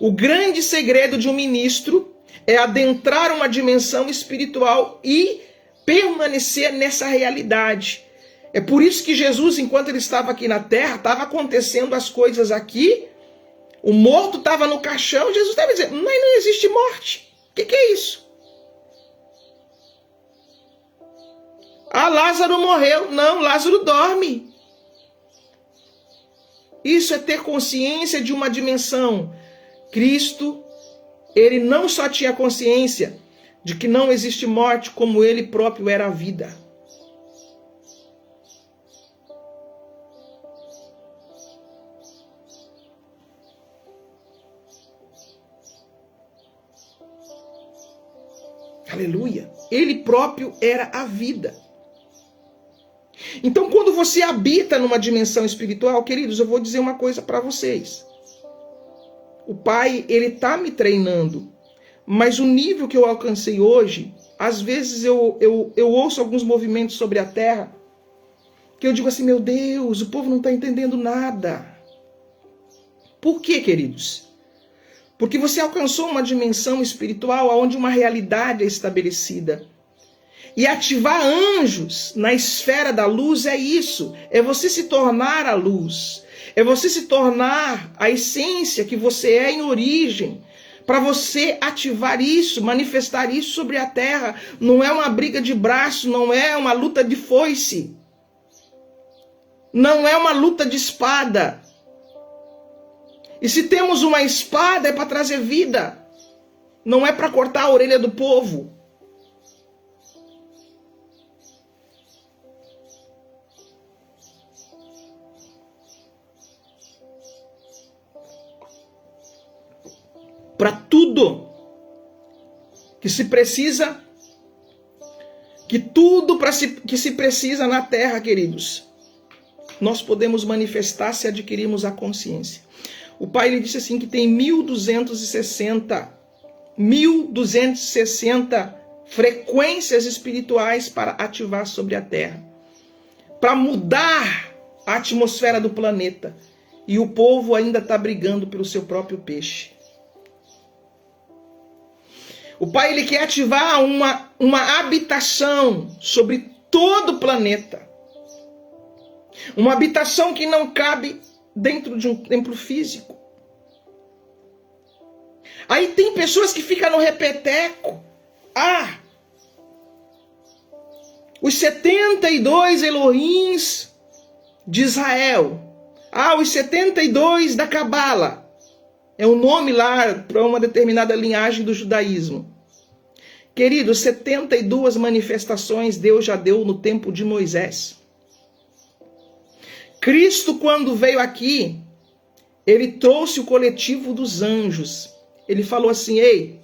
A: O grande segredo de um ministro é adentrar uma dimensão espiritual e permanecer nessa realidade. É por isso que Jesus, enquanto ele estava aqui na terra, estava acontecendo as coisas aqui, o morto estava no caixão, Jesus estava dizendo, não existe morte. O que é isso? Lázaro morreu. Não, Lázaro dorme. Isso é ter consciência de uma dimensão. Cristo, ele não só tinha consciência de que não existe morte, como ele próprio era a vida. Aleluia. Ele próprio era a vida. Então, quando você habita numa dimensão espiritual, queridos, eu vou dizer uma coisa para vocês. O Pai, ele está me treinando, mas o nível que eu alcancei hoje, às vezes eu ouço alguns movimentos sobre a terra, que eu digo assim, meu Deus, o povo não está entendendo nada. Por quê, queridos? Porque você alcançou uma dimensão espiritual onde uma realidade é estabelecida. E ativar anjos na esfera da luz é isso. É você se tornar a luz. É você se tornar a essência que você é em origem. Para você ativar isso, manifestar isso sobre a terra. Não é uma briga de braço, não é uma luta de foice. Não é uma luta de espada. E se temos uma espada é para trazer vida. Não é para cortar a orelha do povo. Para tudo que se precisa, que se precisa na terra, queridos, nós podemos manifestar se adquirirmos a consciência. O Pai, ele disse assim que tem 1260 frequências espirituais para ativar sobre a terra, para mudar a atmosfera do planeta. E o povo ainda está brigando pelo seu próprio peixe. O Pai, ele quer ativar uma habitação sobre todo o planeta. Uma habitação que não cabe dentro de um templo físico. Aí tem pessoas que ficam no repeteco. Os 72 Elohims de Israel. Os 72 da Cabala. É um nome lá para uma determinada linhagem do judaísmo. Queridos, 72 manifestações Deus já deu no tempo de Moisés. Cristo, quando veio aqui, ele trouxe o coletivo dos anjos. Ele falou assim, ei,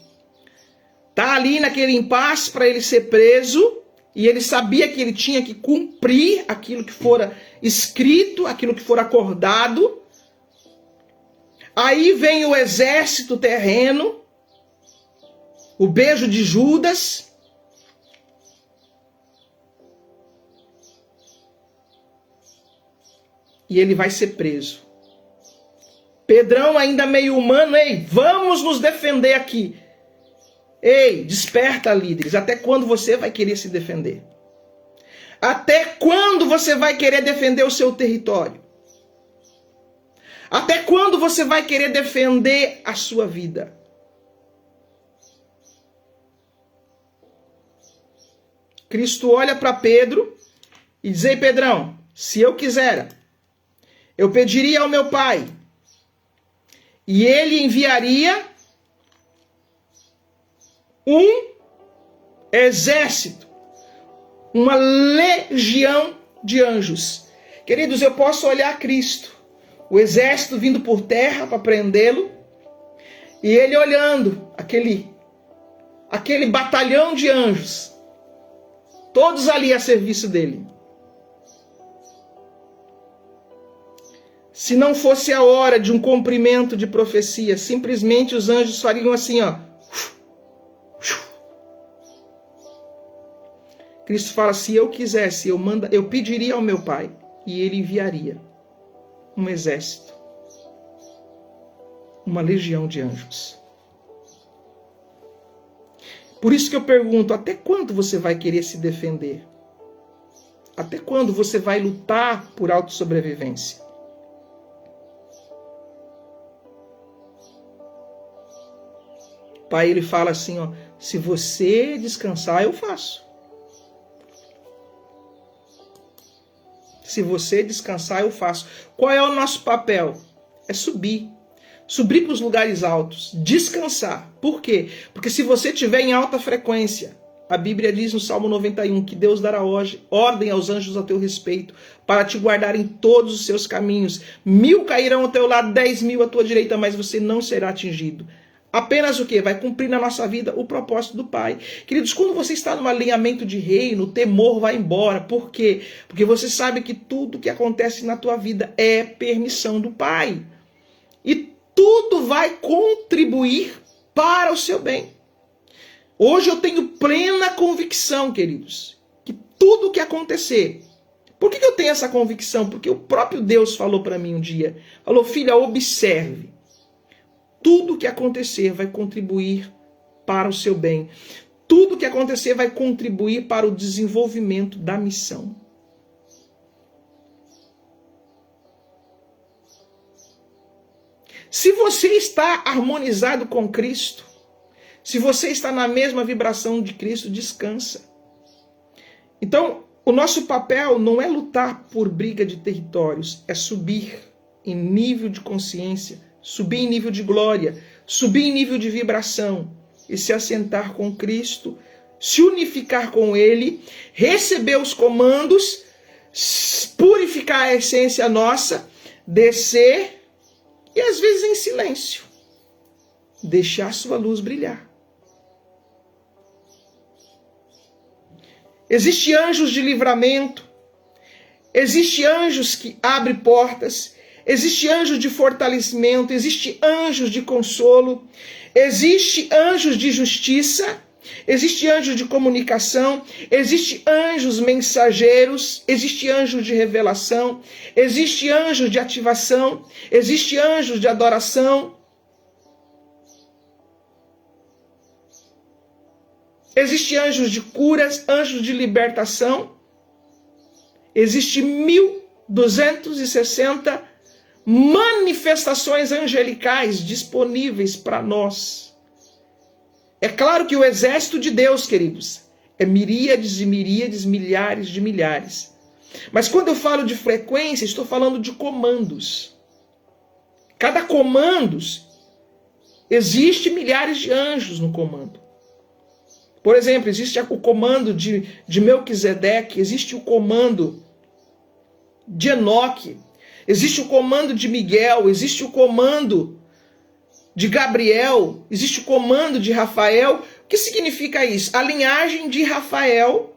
A: tá ali naquele impasse para ele ser preso, e ele sabia que ele tinha que cumprir aquilo que fora escrito, aquilo que fora acordado. Aí vem o exército terreno, o beijo de Judas. E ele vai ser preso. Pedrão, ainda meio humano, ei, vamos nos defender aqui. Ei, desperta, líderes, até quando você vai querer se defender? Até quando você vai querer defender o seu território? Até quando você vai querer defender a sua vida? Cristo olha para Pedro e diz, ei, Pedrão, se eu quiser, eu pediria ao meu Pai, e ele enviaria um exército, uma legião de anjos. Queridos, eu posso olhar Cristo, o exército vindo por terra para prendê-lo, e ele olhando aquele batalhão de anjos, todos ali a serviço dele. Se não fosse a hora de um cumprimento de profecia, simplesmente os anjos fariam assim, ó. Cristo fala, se eu quisesse, eu pediria ao meu Pai, e ele enviaria um exército, uma legião de anjos. Por isso que eu pergunto, até quando você vai querer se defender? Até quando você vai lutar por autossobrevivência? O Pai, ele fala assim, ó, se você descansar, eu faço. Se você descansar, eu faço. Qual é o nosso papel? É subir. Subir para os lugares altos. Descansar. Por quê? Porque se você estiver em alta frequência, a Bíblia diz no Salmo 91 que Deus dará ordem aos anjos a teu respeito para te guardar em todos os seus caminhos. 1000 cairão ao teu lado, 10.000 à tua direita, mas você não será atingido. Apenas o quê? Vai cumprir na nossa vida o propósito do Pai. Queridos, quando você está num alinhamento de reino, o temor vai embora. Por quê? Porque você sabe que tudo que acontece na tua vida é permissão do Pai. E tudo vai contribuir para o seu bem. Hoje eu tenho plena convicção, queridos, que tudo que acontecer... Por que eu tenho essa convicção? Porque o próprio Deus falou para mim um dia. Falou, filha, observe. Tudo que acontecer vai contribuir para o seu bem. Tudo que acontecer vai contribuir para o desenvolvimento da missão. Se você está harmonizado com Cristo, se você está na mesma vibração de Cristo, descansa. Então, o nosso papel não é lutar por briga de territórios, é subir em nível de consciência, subir em nível de glória, subir em nível de vibração e se assentar com Cristo, se unificar com Ele, receber os comandos, purificar a essência nossa, descer e às vezes em silêncio, deixar sua luz brilhar. Existem anjos de livramento, existem anjos que abrem portas, existem anjos de fortalecimento, existem anjos de consolo, existem anjos de justiça, existem anjos de comunicação, existem anjos mensageiros, existem anjos de revelação, existem anjos de ativação, existem anjos de adoração. Existem anjos de curas, anjos de libertação. Existem 1.260 manifestações angelicais disponíveis para nós. É claro que o exército de Deus, queridos, é miríades e miríades, milhares de milhares. Mas quando eu falo de frequência, estou falando de comandos. Cada comando, existe milhares de anjos no comando. Por exemplo, existe o comando de Melquisedeque, existe o comando de Enoque, existe o comando de Miguel, existe o comando de Gabriel, existe o comando de Rafael. O que significa isso? A linhagem de Rafael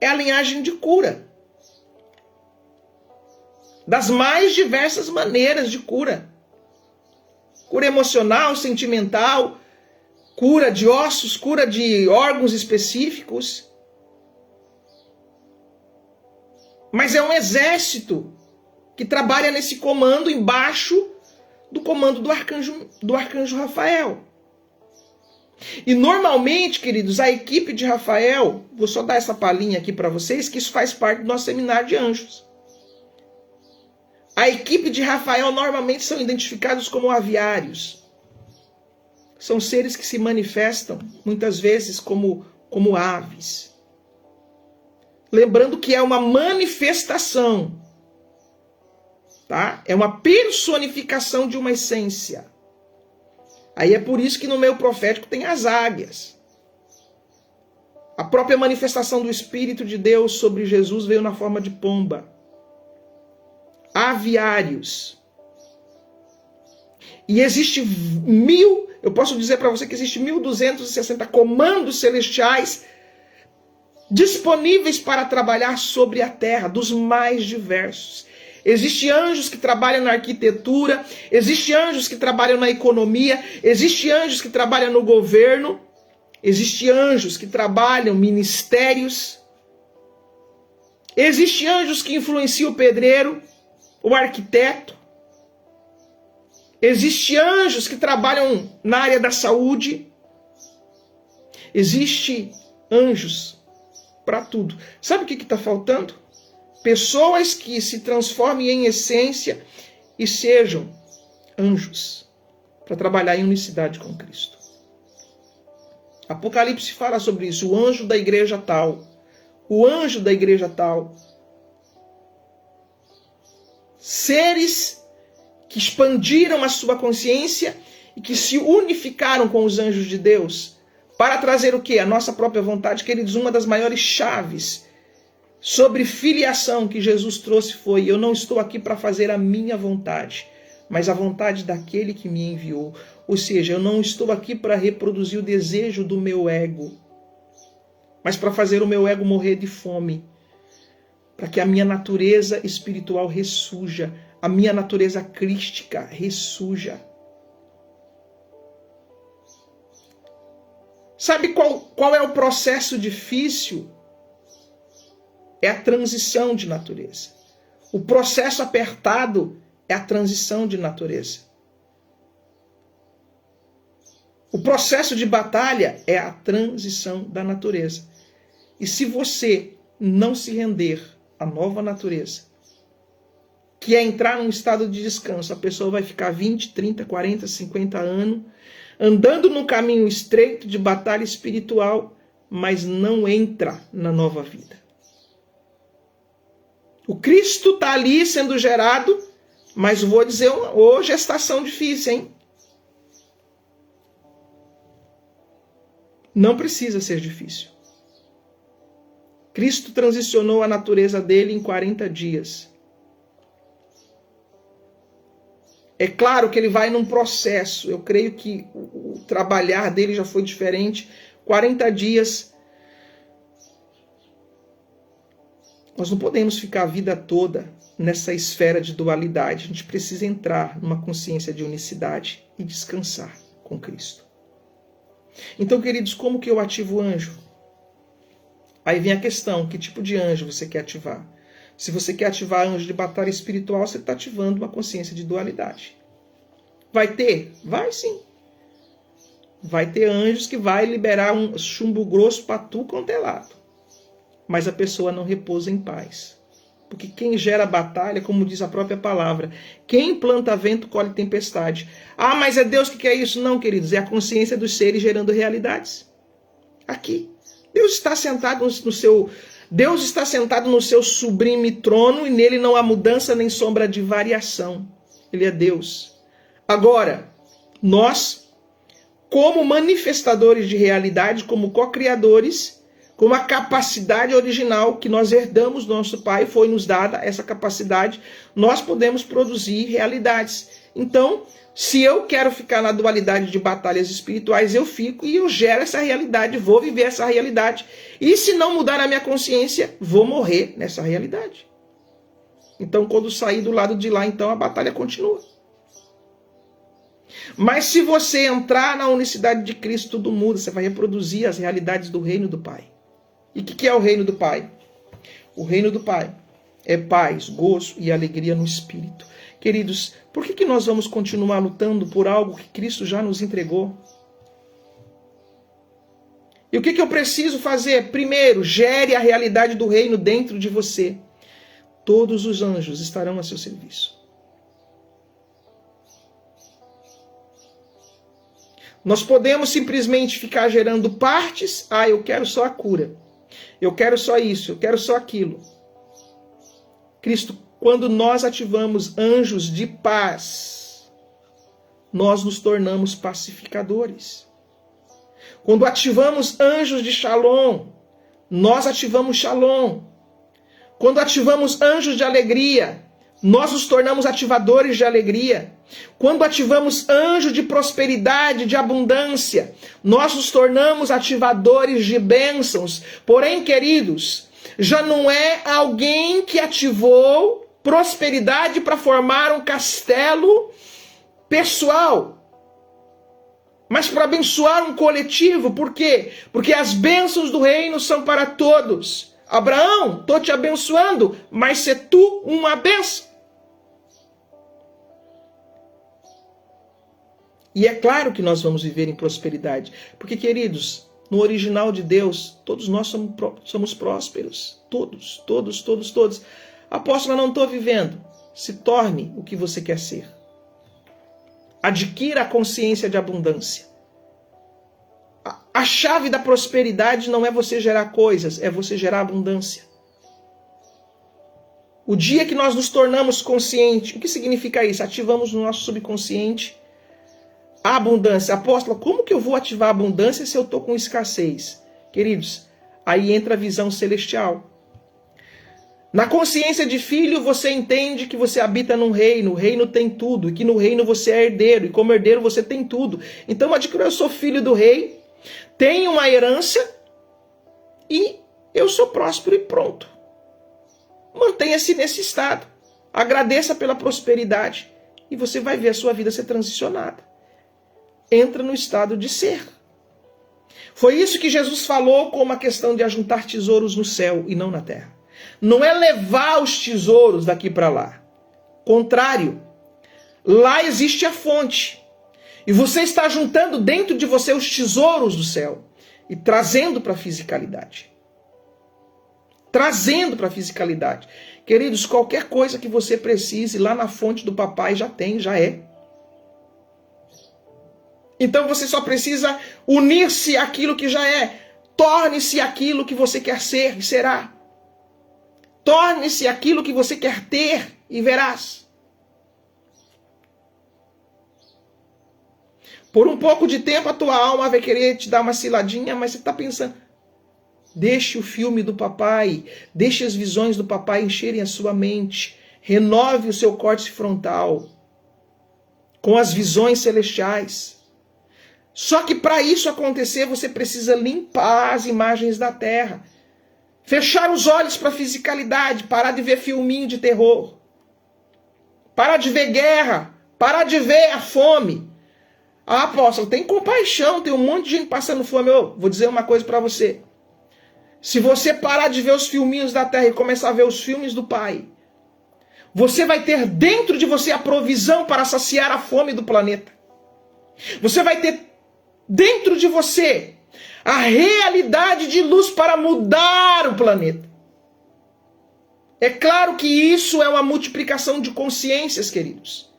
A: é a linhagem de cura. Das mais diversas maneiras de cura. Cura emocional, sentimental, cura de ossos, cura de órgãos específicos. Mas é um exército que trabalha nesse comando embaixo do comando do arcanjo Rafael. E normalmente, queridos, a equipe de Rafael, vou só dar essa palhinha aqui para vocês, que isso faz parte do nosso seminário de anjos. A equipe de Rafael normalmente são identificados como aviários. São seres que se manifestam, muitas vezes, como aves. Lembrando que é uma manifestação. Tá? É uma personificação de uma essência. Aí é por isso que no meio profético tem as águias. A própria manifestação do Espírito de Deus sobre Jesus veio na forma de pomba. Aviários. E existe eu posso dizer para você que existe 1.260 comandos celestiais disponíveis para trabalhar sobre a terra, dos mais diversos. Existem anjos que trabalham na arquitetura, existem anjos que trabalham na economia, existem anjos que trabalham no governo, existem anjos que trabalham ministérios, existem anjos que influenciam o pedreiro, o arquiteto, existem anjos que trabalham na área da saúde, existem anjos para tudo. Sabe o que está faltando? Pessoas que se transformem em essência e sejam anjos para trabalhar em unicidade com Cristo. Apocalipse fala sobre isso. O anjo da igreja tal. O anjo da igreja tal. Seres que expandiram a sua consciência e que se unificaram com os anjos de Deus para trazer o quê? A nossa própria vontade. Queridos, uma das maiores chaves sobre filiação que Jesus trouxe foi: eu não estou aqui para fazer a minha vontade, mas a vontade daquele que me enviou. Ou seja, eu não estou aqui para reproduzir o desejo do meu ego, mas para fazer o meu ego morrer de fome, para que a minha natureza espiritual ressurja, a minha natureza crística ressurja. Sabe qual é o processo difícil? É a transição de natureza. O processo apertado é a transição de natureza. O processo de batalha é a transição da natureza. E se você não se render à nova natureza, que é entrar num estado de descanso, a pessoa vai ficar 20, 30, 40, 50 anos andando num caminho estreito de batalha espiritual, mas não entra na nova vida. O Cristo está ali sendo gerado, mas vou dizer, hoje é estação difícil, hein? Não precisa ser difícil. Cristo transicionou a natureza dele em 40 dias. É claro que ele vai num processo. Eu creio que o trabalhar dele já foi diferente. 40 dias. Nós não podemos ficar a vida toda nessa esfera de dualidade. A gente precisa entrar numa consciência de unicidade e descansar com Cristo. Então, queridos, como que eu ativo o anjo? Aí vem a questão, que tipo de anjo você quer ativar? Se você quer ativar anjo de batalha espiritual, você está ativando uma consciência de dualidade. Vai ter? Vai sim. Vai ter anjos que vai liberar um chumbo grosso para tu quanto é lado. Mas a pessoa não repousa em paz. Porque quem gera batalha, como diz a própria palavra, quem planta vento colhe tempestade. Ah, mas é Deus que quer isso? Não, queridos, é a consciência dos seres gerando realidades. Aqui. Deus está sentado no seu sublime trono e nele não há mudança nem sombra de variação. Ele é Deus. Agora, nós, como manifestadores de realidade, como co-criadores, como a capacidade original que nós herdamos do nosso Pai, foi nos dada essa capacidade, nós podemos produzir realidades. Então, se eu quero ficar na dualidade de batalhas espirituais, eu fico e eu gero essa realidade, vou viver essa realidade. E se não mudar a minha consciência, vou morrer nessa realidade. Então, quando sair do lado de lá, então a batalha continua. Mas se você entrar na unicidade de Cristo, tudo muda. Você vai reproduzir as realidades do reino do Pai. E o que é o reino do Pai? O reino do Pai é paz, gozo e alegria no Espírito. Queridos, por que nós vamos continuar lutando por algo que Cristo já nos entregou? E o que eu preciso fazer? Primeiro, gere a realidade do reino dentro de você. Todos os anjos estarão a seu serviço. Nós podemos simplesmente ficar gerando partes. Ah, eu quero só a cura. Eu quero só isso, eu quero só aquilo. Cristo, quando nós ativamos anjos de paz, nós nos tornamos pacificadores. Quando ativamos anjos de Shalom, nós ativamos Shalom. Quando ativamos anjos de alegria, nós nos tornamos ativadores de alegria. Quando ativamos anjos de prosperidade, de abundância, nós nos tornamos ativadores de bênçãos. Porém, queridos, já não é alguém que ativou prosperidade para formar um castelo pessoal, mas para abençoar um coletivo. Por quê? Porque as bênçãos do reino são para todos. Abraão, estou te abençoando, mas se tu uma bênção. E é claro que nós vamos viver em prosperidade. Porque, queridos, no original de Deus, todos nós somos prósperos. Todos, todos, todos, todos. Apóstolo, eu não estou vivendo. Se torne o que você quer ser. Adquira a consciência de abundância. A chave da prosperidade não é você gerar coisas, é você gerar abundância. O dia que nós nos tornamos conscientes, o que significa isso? Ativamos no nosso subconsciente a abundância. Apóstolo, como que eu vou ativar a abundância se eu estou com escassez? Queridos, aí entra a visão celestial. Na consciência de filho, você entende que você habita num reino, o reino tem tudo, e que no reino você é herdeiro, e como herdeiro você tem tudo. Então, eu sou filho do rei, tenho uma herança, e eu sou próspero e pronto. Mantenha-se nesse estado. Agradeça pela prosperidade, e você vai ver a sua vida ser transicionada. Entra no estado de ser. Foi isso que Jesus falou com uma questão de ajuntar tesouros no céu e não na terra. Não é levar os tesouros daqui para lá. Contrário. Lá existe a fonte. E você está juntando dentro de você os tesouros do céu e trazendo para a fisicalidade. Trazendo para a fisicalidade. Queridos, qualquer coisa que você precise lá na fonte do papai já tem, já é. Então você só precisa unir-se àquilo que já é. Torne-se aquilo que você quer ser e será. Torne-se aquilo que você quer ter e verás. Por um pouco de tempo a tua alma vai querer te dar uma ciladinha, mas você está pensando, deixe o filme do papai, deixe as visões do papai encherem a sua mente, renove o seu córtex frontal com as visões celestiais. Só que para isso acontecer, você precisa limpar as imagens da terra. Fechar os olhos para a fisicalidade, parar de ver filminho de terror. Parar de ver guerra, parar de ver a fome. Ah, apóstolo, tem compaixão, tem um monte de gente passando fome. Eu vou dizer uma coisa para você. Se você parar de ver os filminhos da terra e começar a ver os filmes do Pai, você vai ter dentro de você a provisão para saciar a fome do planeta. Você vai ter dentro de você a realidade de luz para mudar o planeta. É claro que isso é uma multiplicação de consciências, queridos.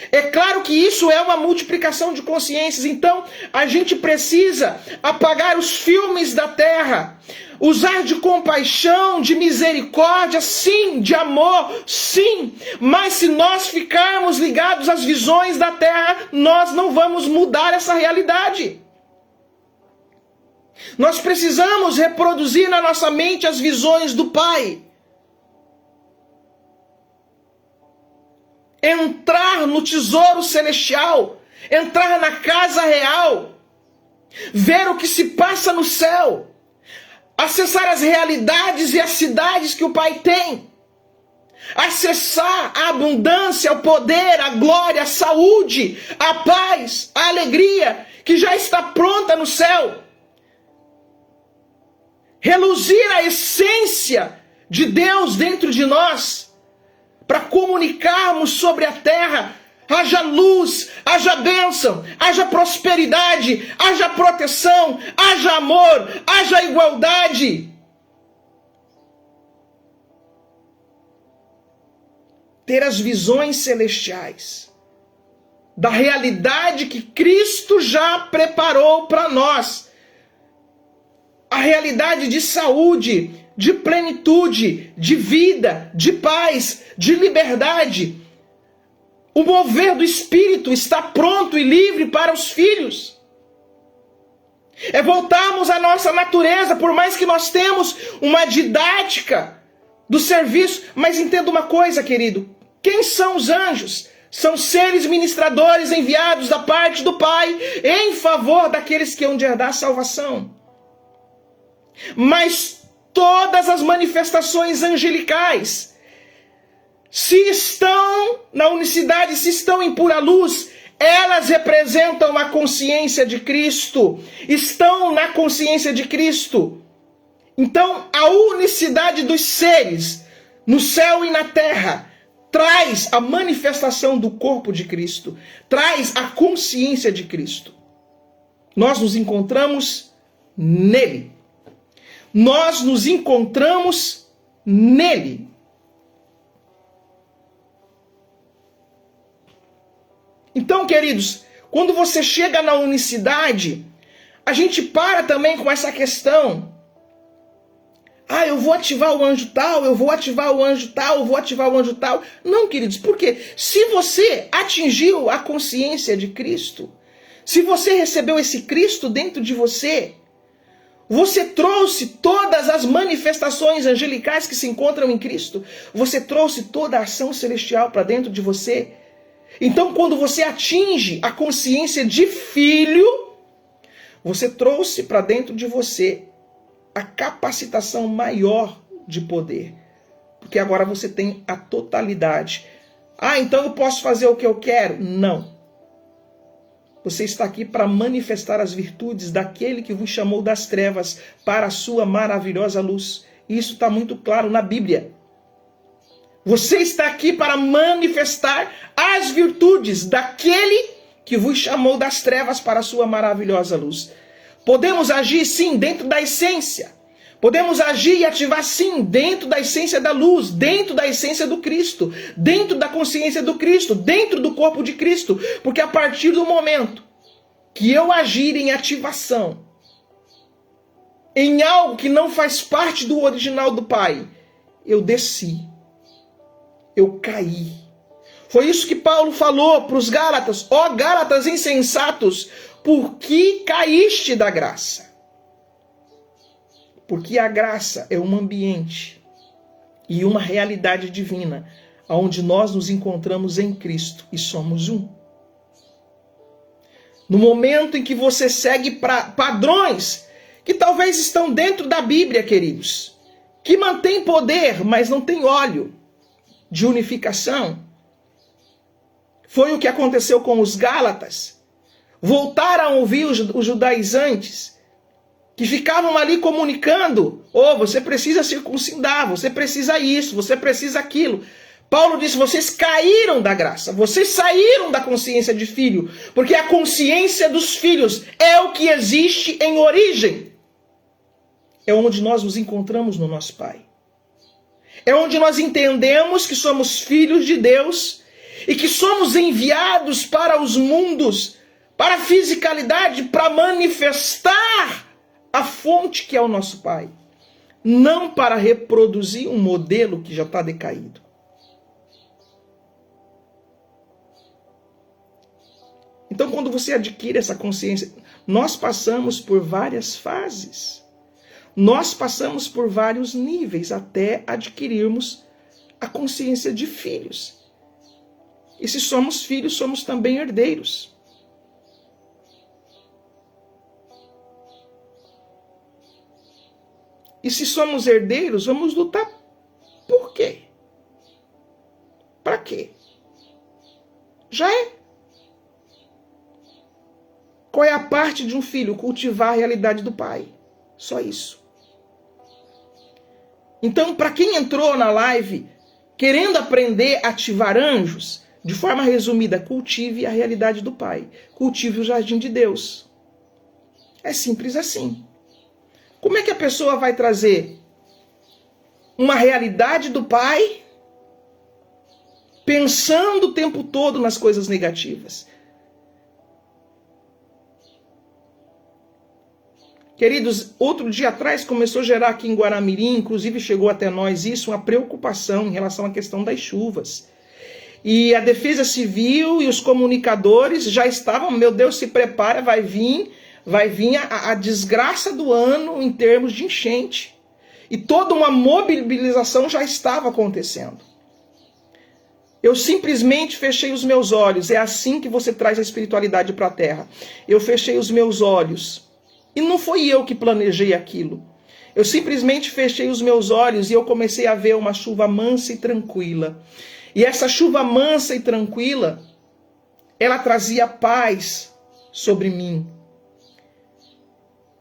A: É claro que isso é uma multiplicação de consciências. Então, a gente precisa apagar os filmes da terra. Usar de compaixão, de misericórdia, sim, de amor, sim. Mas se nós ficarmos ligados às visões da terra, nós não vamos mudar essa realidade. Nós precisamos reproduzir na nossa mente as visões do Pai. Entrar no tesouro celestial, entrar na casa real, ver o que se passa no céu, acessar as realidades e as cidades que o Pai tem, acessar a abundância, o poder, a glória, a saúde, a paz, a alegria que já está pronta no céu. Reluzir a essência de Deus dentro de nós, para comunicarmos sobre a terra, haja luz, haja bênção, haja prosperidade, haja proteção, haja amor, haja igualdade. Ter as visões celestiais da realidade que Cristo já preparou para nós. A realidade de saúde, de plenitude, de vida, de paz, de liberdade. O mover do Espírito está pronto e livre para os filhos. É voltarmos à nossa natureza, por mais que nós temos uma didática do serviço. Mas entenda uma coisa, querido. Quem são os anjos? São seres ministradores enviados da parte do Pai em favor daqueles que hão de herdar a salvação. Mas todas as manifestações angelicais, se estão na unicidade, se estão em pura luz, elas representam a consciência de Cristo, estão na consciência de Cristo. Então, a unicidade dos seres, no céu e na terra, traz a manifestação do corpo de Cristo, traz a consciência de Cristo. Nós nos encontramos nele. Nós nos encontramos nele. Então, queridos, quando você chega na unicidade, a gente para também com essa questão. Ah, eu vou ativar o anjo tal, eu vou ativar o anjo tal, eu vou ativar o anjo tal. Não, queridos, porque se você atingiu a consciência de Cristo, se você recebeu esse Cristo dentro de você, Você trouxe todas as manifestações angelicais que se encontram em Cristo. Você trouxe toda a ação celestial para dentro de você. Então, quando você atinge a consciência de filho, você trouxe para dentro de você a capacitação maior de poder. Porque agora você tem a totalidade. Ah, então eu posso fazer o que eu quero? Não. Você está aqui para manifestar as virtudes daquele que vos chamou das trevas para a sua maravilhosa luz. Isso está muito claro na Bíblia. Você está aqui para manifestar as virtudes daquele que vos chamou das trevas para a sua maravilhosa luz. Podemos agir, sim, dentro da essência. Podemos agir e ativar, sim, dentro da essência da luz, dentro da essência do Cristo, dentro da consciência do Cristo, dentro do corpo de Cristo. Porque a partir do momento que eu agir em ativação, em algo que não faz parte do original do Pai, eu desci, eu caí. Foi isso que Paulo falou para os Gálatas: ó Gálatas insensatos, por que caíste da graça? Porque a graça é um ambiente e uma realidade divina, onde nós nos encontramos em Cristo e somos um. No momento em que você segue padrões que talvez estão dentro da Bíblia, queridos, que mantém poder, mas não tem óleo de unificação. Foi o que aconteceu com os Gálatas. Voltaram a ouvir os judaizantes, que ficavam ali comunicando: oh, você precisa circuncidar, você precisa isso, você precisa aquilo. Paulo disse: vocês caíram da graça, vocês saíram da consciência de filho, porque a consciência dos filhos é o que existe em origem. É onde nós nos encontramos no nosso Pai. É onde nós entendemos que somos filhos de Deus e que somos enviados para os mundos, para a fisicalidade, para manifestar a fonte que é o nosso Pai. Não para reproduzir um modelo que já está decaído. Então, quando você adquire essa consciência, nós passamos por várias fases. Nós passamos por vários níveis até adquirirmos a consciência de filhos. E se somos filhos, somos também herdeiros. E se somos herdeiros, vamos lutar por quê? Para quê? Já é. Qual é a parte de um filho? Cultivar a realidade do pai. Só isso. Então, para quem entrou na live querendo aprender a ativar anjos, de forma resumida, cultive a realidade do Pai. Cultive o jardim de Deus. É simples assim. Como é que a pessoa vai trazer uma realidade do Pai pensando o tempo todo nas coisas negativas? Queridos, outro dia atrás começou a gerar aqui em Guaramirim, inclusive chegou até nós isso, uma preocupação em relação à questão das chuvas. E a Defesa Civil e os comunicadores já estavam: meu Deus, se prepara, vai vir a desgraça do ano em termos de enchente. E toda uma mobilização já estava acontecendo. Eu simplesmente fechei os meus olhos. É assim que você traz a espiritualidade para a terra. Eu fechei os meus olhos. E não foi eu que planejei aquilo. Eu simplesmente fechei os meus olhos e eu comecei a ver uma chuva mansa e tranquila. E essa chuva mansa e tranquila, ela trazia paz sobre mim.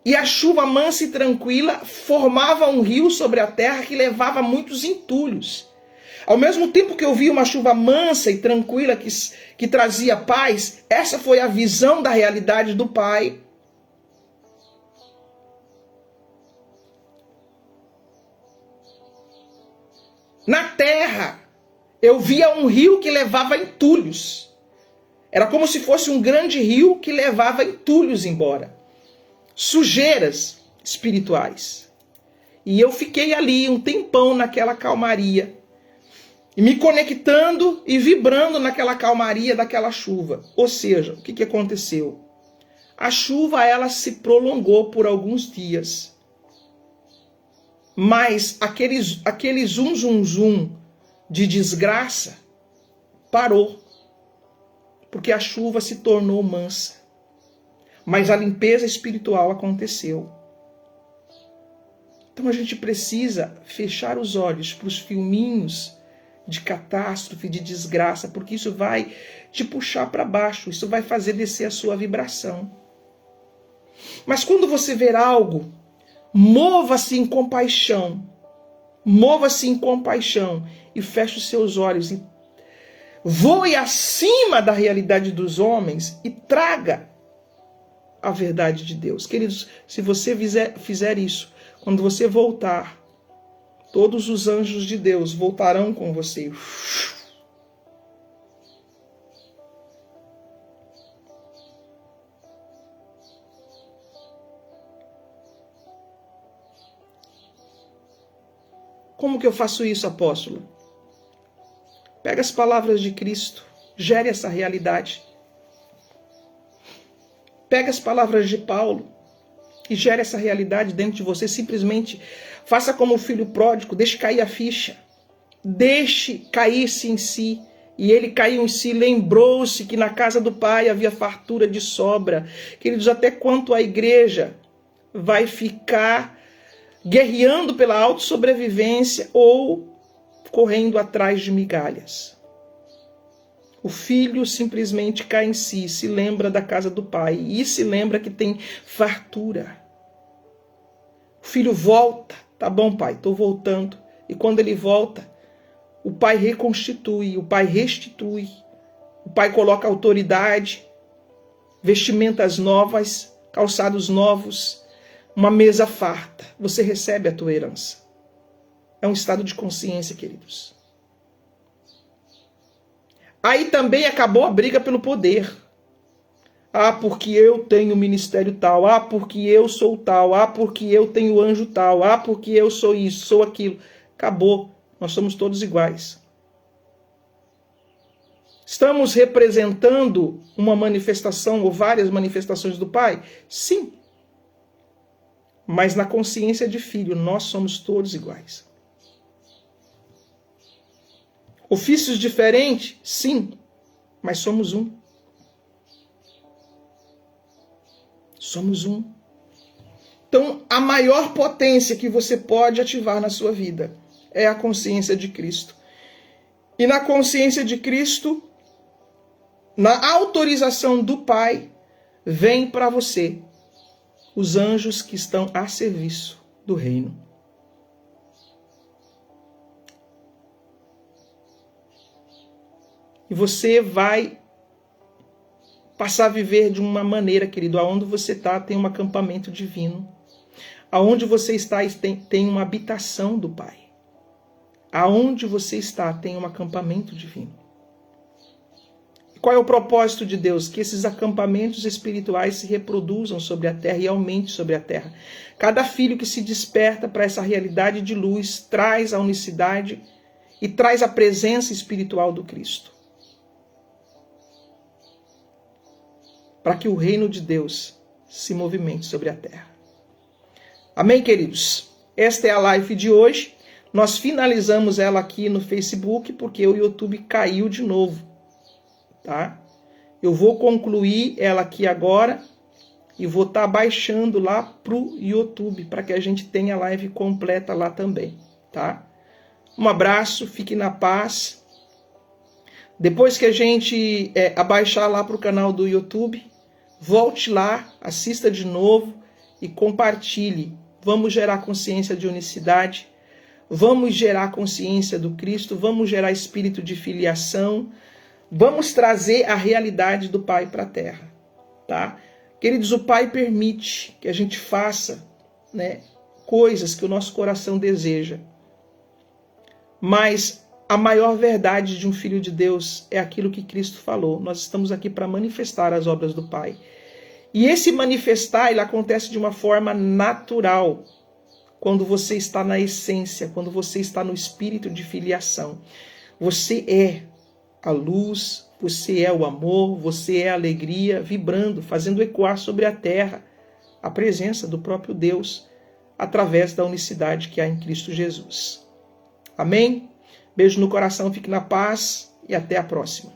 A: E a chuva mansa e tranquila formava um rio sobre a terra que levava muitos entulhos. Ao mesmo tempo que eu vi uma chuva mansa e tranquila que trazia paz, essa foi a visão da realidade do Pai. Na terra, eu via um rio que levava entulhos. Era como se fosse um grande rio que levava entulhos embora. Sujeiras espirituais. E eu fiquei ali um tempão naquela calmaria. E me conectando e vibrando naquela calmaria daquela chuva. Ou seja, o que aconteceu? A chuva ela se prolongou por alguns dias. Mas aquele zum, zum, zum de desgraça parou. Porque a chuva se tornou mansa. Mas a limpeza espiritual aconteceu. Então a gente precisa fechar os olhos para os filminhos de catástrofe, de desgraça, porque isso vai te puxar para baixo, isso vai fazer descer a sua vibração. Mas quando você ver algo, mova-se em compaixão. Mova-se em compaixão e feche os seus olhos e voe acima da realidade dos homens e traga a verdade de Deus. Queridos, se você fizer isso, quando você voltar, todos os anjos de Deus voltarão com você. Como que eu faço isso, apóstolo? Pega as palavras de Cristo, gere essa realidade. Pega as palavras de Paulo e gere essa realidade dentro de você. Simplesmente faça como o filho pródigo, deixe cair a ficha. Deixe cair-se em si. E ele caiu em si, lembrou-se que na casa do Pai havia fartura de sobra. Queridos, até quanto a igreja vai ficar guerreando pela autossobrevivência ou correndo atrás de migalhas? O filho simplesmente cai em si, se lembra da casa do pai e se lembra que tem fartura. O filho volta, tá bom, pai, estou voltando. E quando ele volta, o pai reconstitui, o pai restitui. O pai coloca autoridade, vestimentas novas, calçados novos, uma mesa farta. Você recebe a tua herança. É um estado de consciência, queridos. Aí também acabou a briga pelo poder. Ah, porque eu tenho ministério tal. Ah, porque eu sou tal. Ah, porque eu tenho anjo tal. Ah, porque eu sou isso, sou aquilo. Acabou. Nós somos todos iguais. Estamos representando uma manifestação ou várias manifestações do Pai? Sim. Mas na consciência de filho, nós somos todos iguais. Ofícios diferentes? Sim, mas somos um. Somos um. Então, a maior potência que você pode ativar na sua vida é a consciência de Cristo. E na consciência de Cristo, na autorização do Pai, vem para você os anjos que estão a serviço do reino. E você vai passar a viver de uma maneira, querido, aonde você está tem um acampamento divino. Aonde você está tem uma habitação do Pai. Aonde você está tem um acampamento divino. E qual é o propósito de Deus? Que esses acampamentos espirituais se reproduzam sobre a terra e aumentem sobre a terra. Cada filho que se desperta para essa realidade de luz traz a unicidade e traz a presença espiritual do Cristo. Para que o reino de Deus se movimente sobre a terra. Amém, queridos? Esta é a live de hoje. Nós finalizamos ela aqui no Facebook porque o YouTube caiu de novo. Tá? Eu vou concluir ela aqui agora e vou estar baixando lá para o YouTube para que a gente tenha a live completa lá também. Tá? Um abraço, fique na paz. Depois que a gente abaixar lá para o canal do YouTube, volte lá, assista de novo e compartilhe. Vamos gerar consciência de unicidade, vamos gerar consciência do Cristo, vamos gerar espírito de filiação, vamos trazer a realidade do Pai para a terra. Tá? Queridos, o Pai permite que a gente faça, né, coisas que o nosso coração deseja. Mas a maior verdade de um filho de Deus é aquilo que Cristo falou. Nós estamos aqui para manifestar as obras do Pai. E esse manifestar, ele acontece de uma forma natural, quando você está na essência, quando você está no espírito de filiação. Você é a luz, você é o amor, você é a alegria, vibrando, fazendo ecoar sobre a terra a presença do próprio Deus, através da unicidade que há em Cristo Jesus. Amém? Beijo no coração, fique na paz e até a próxima.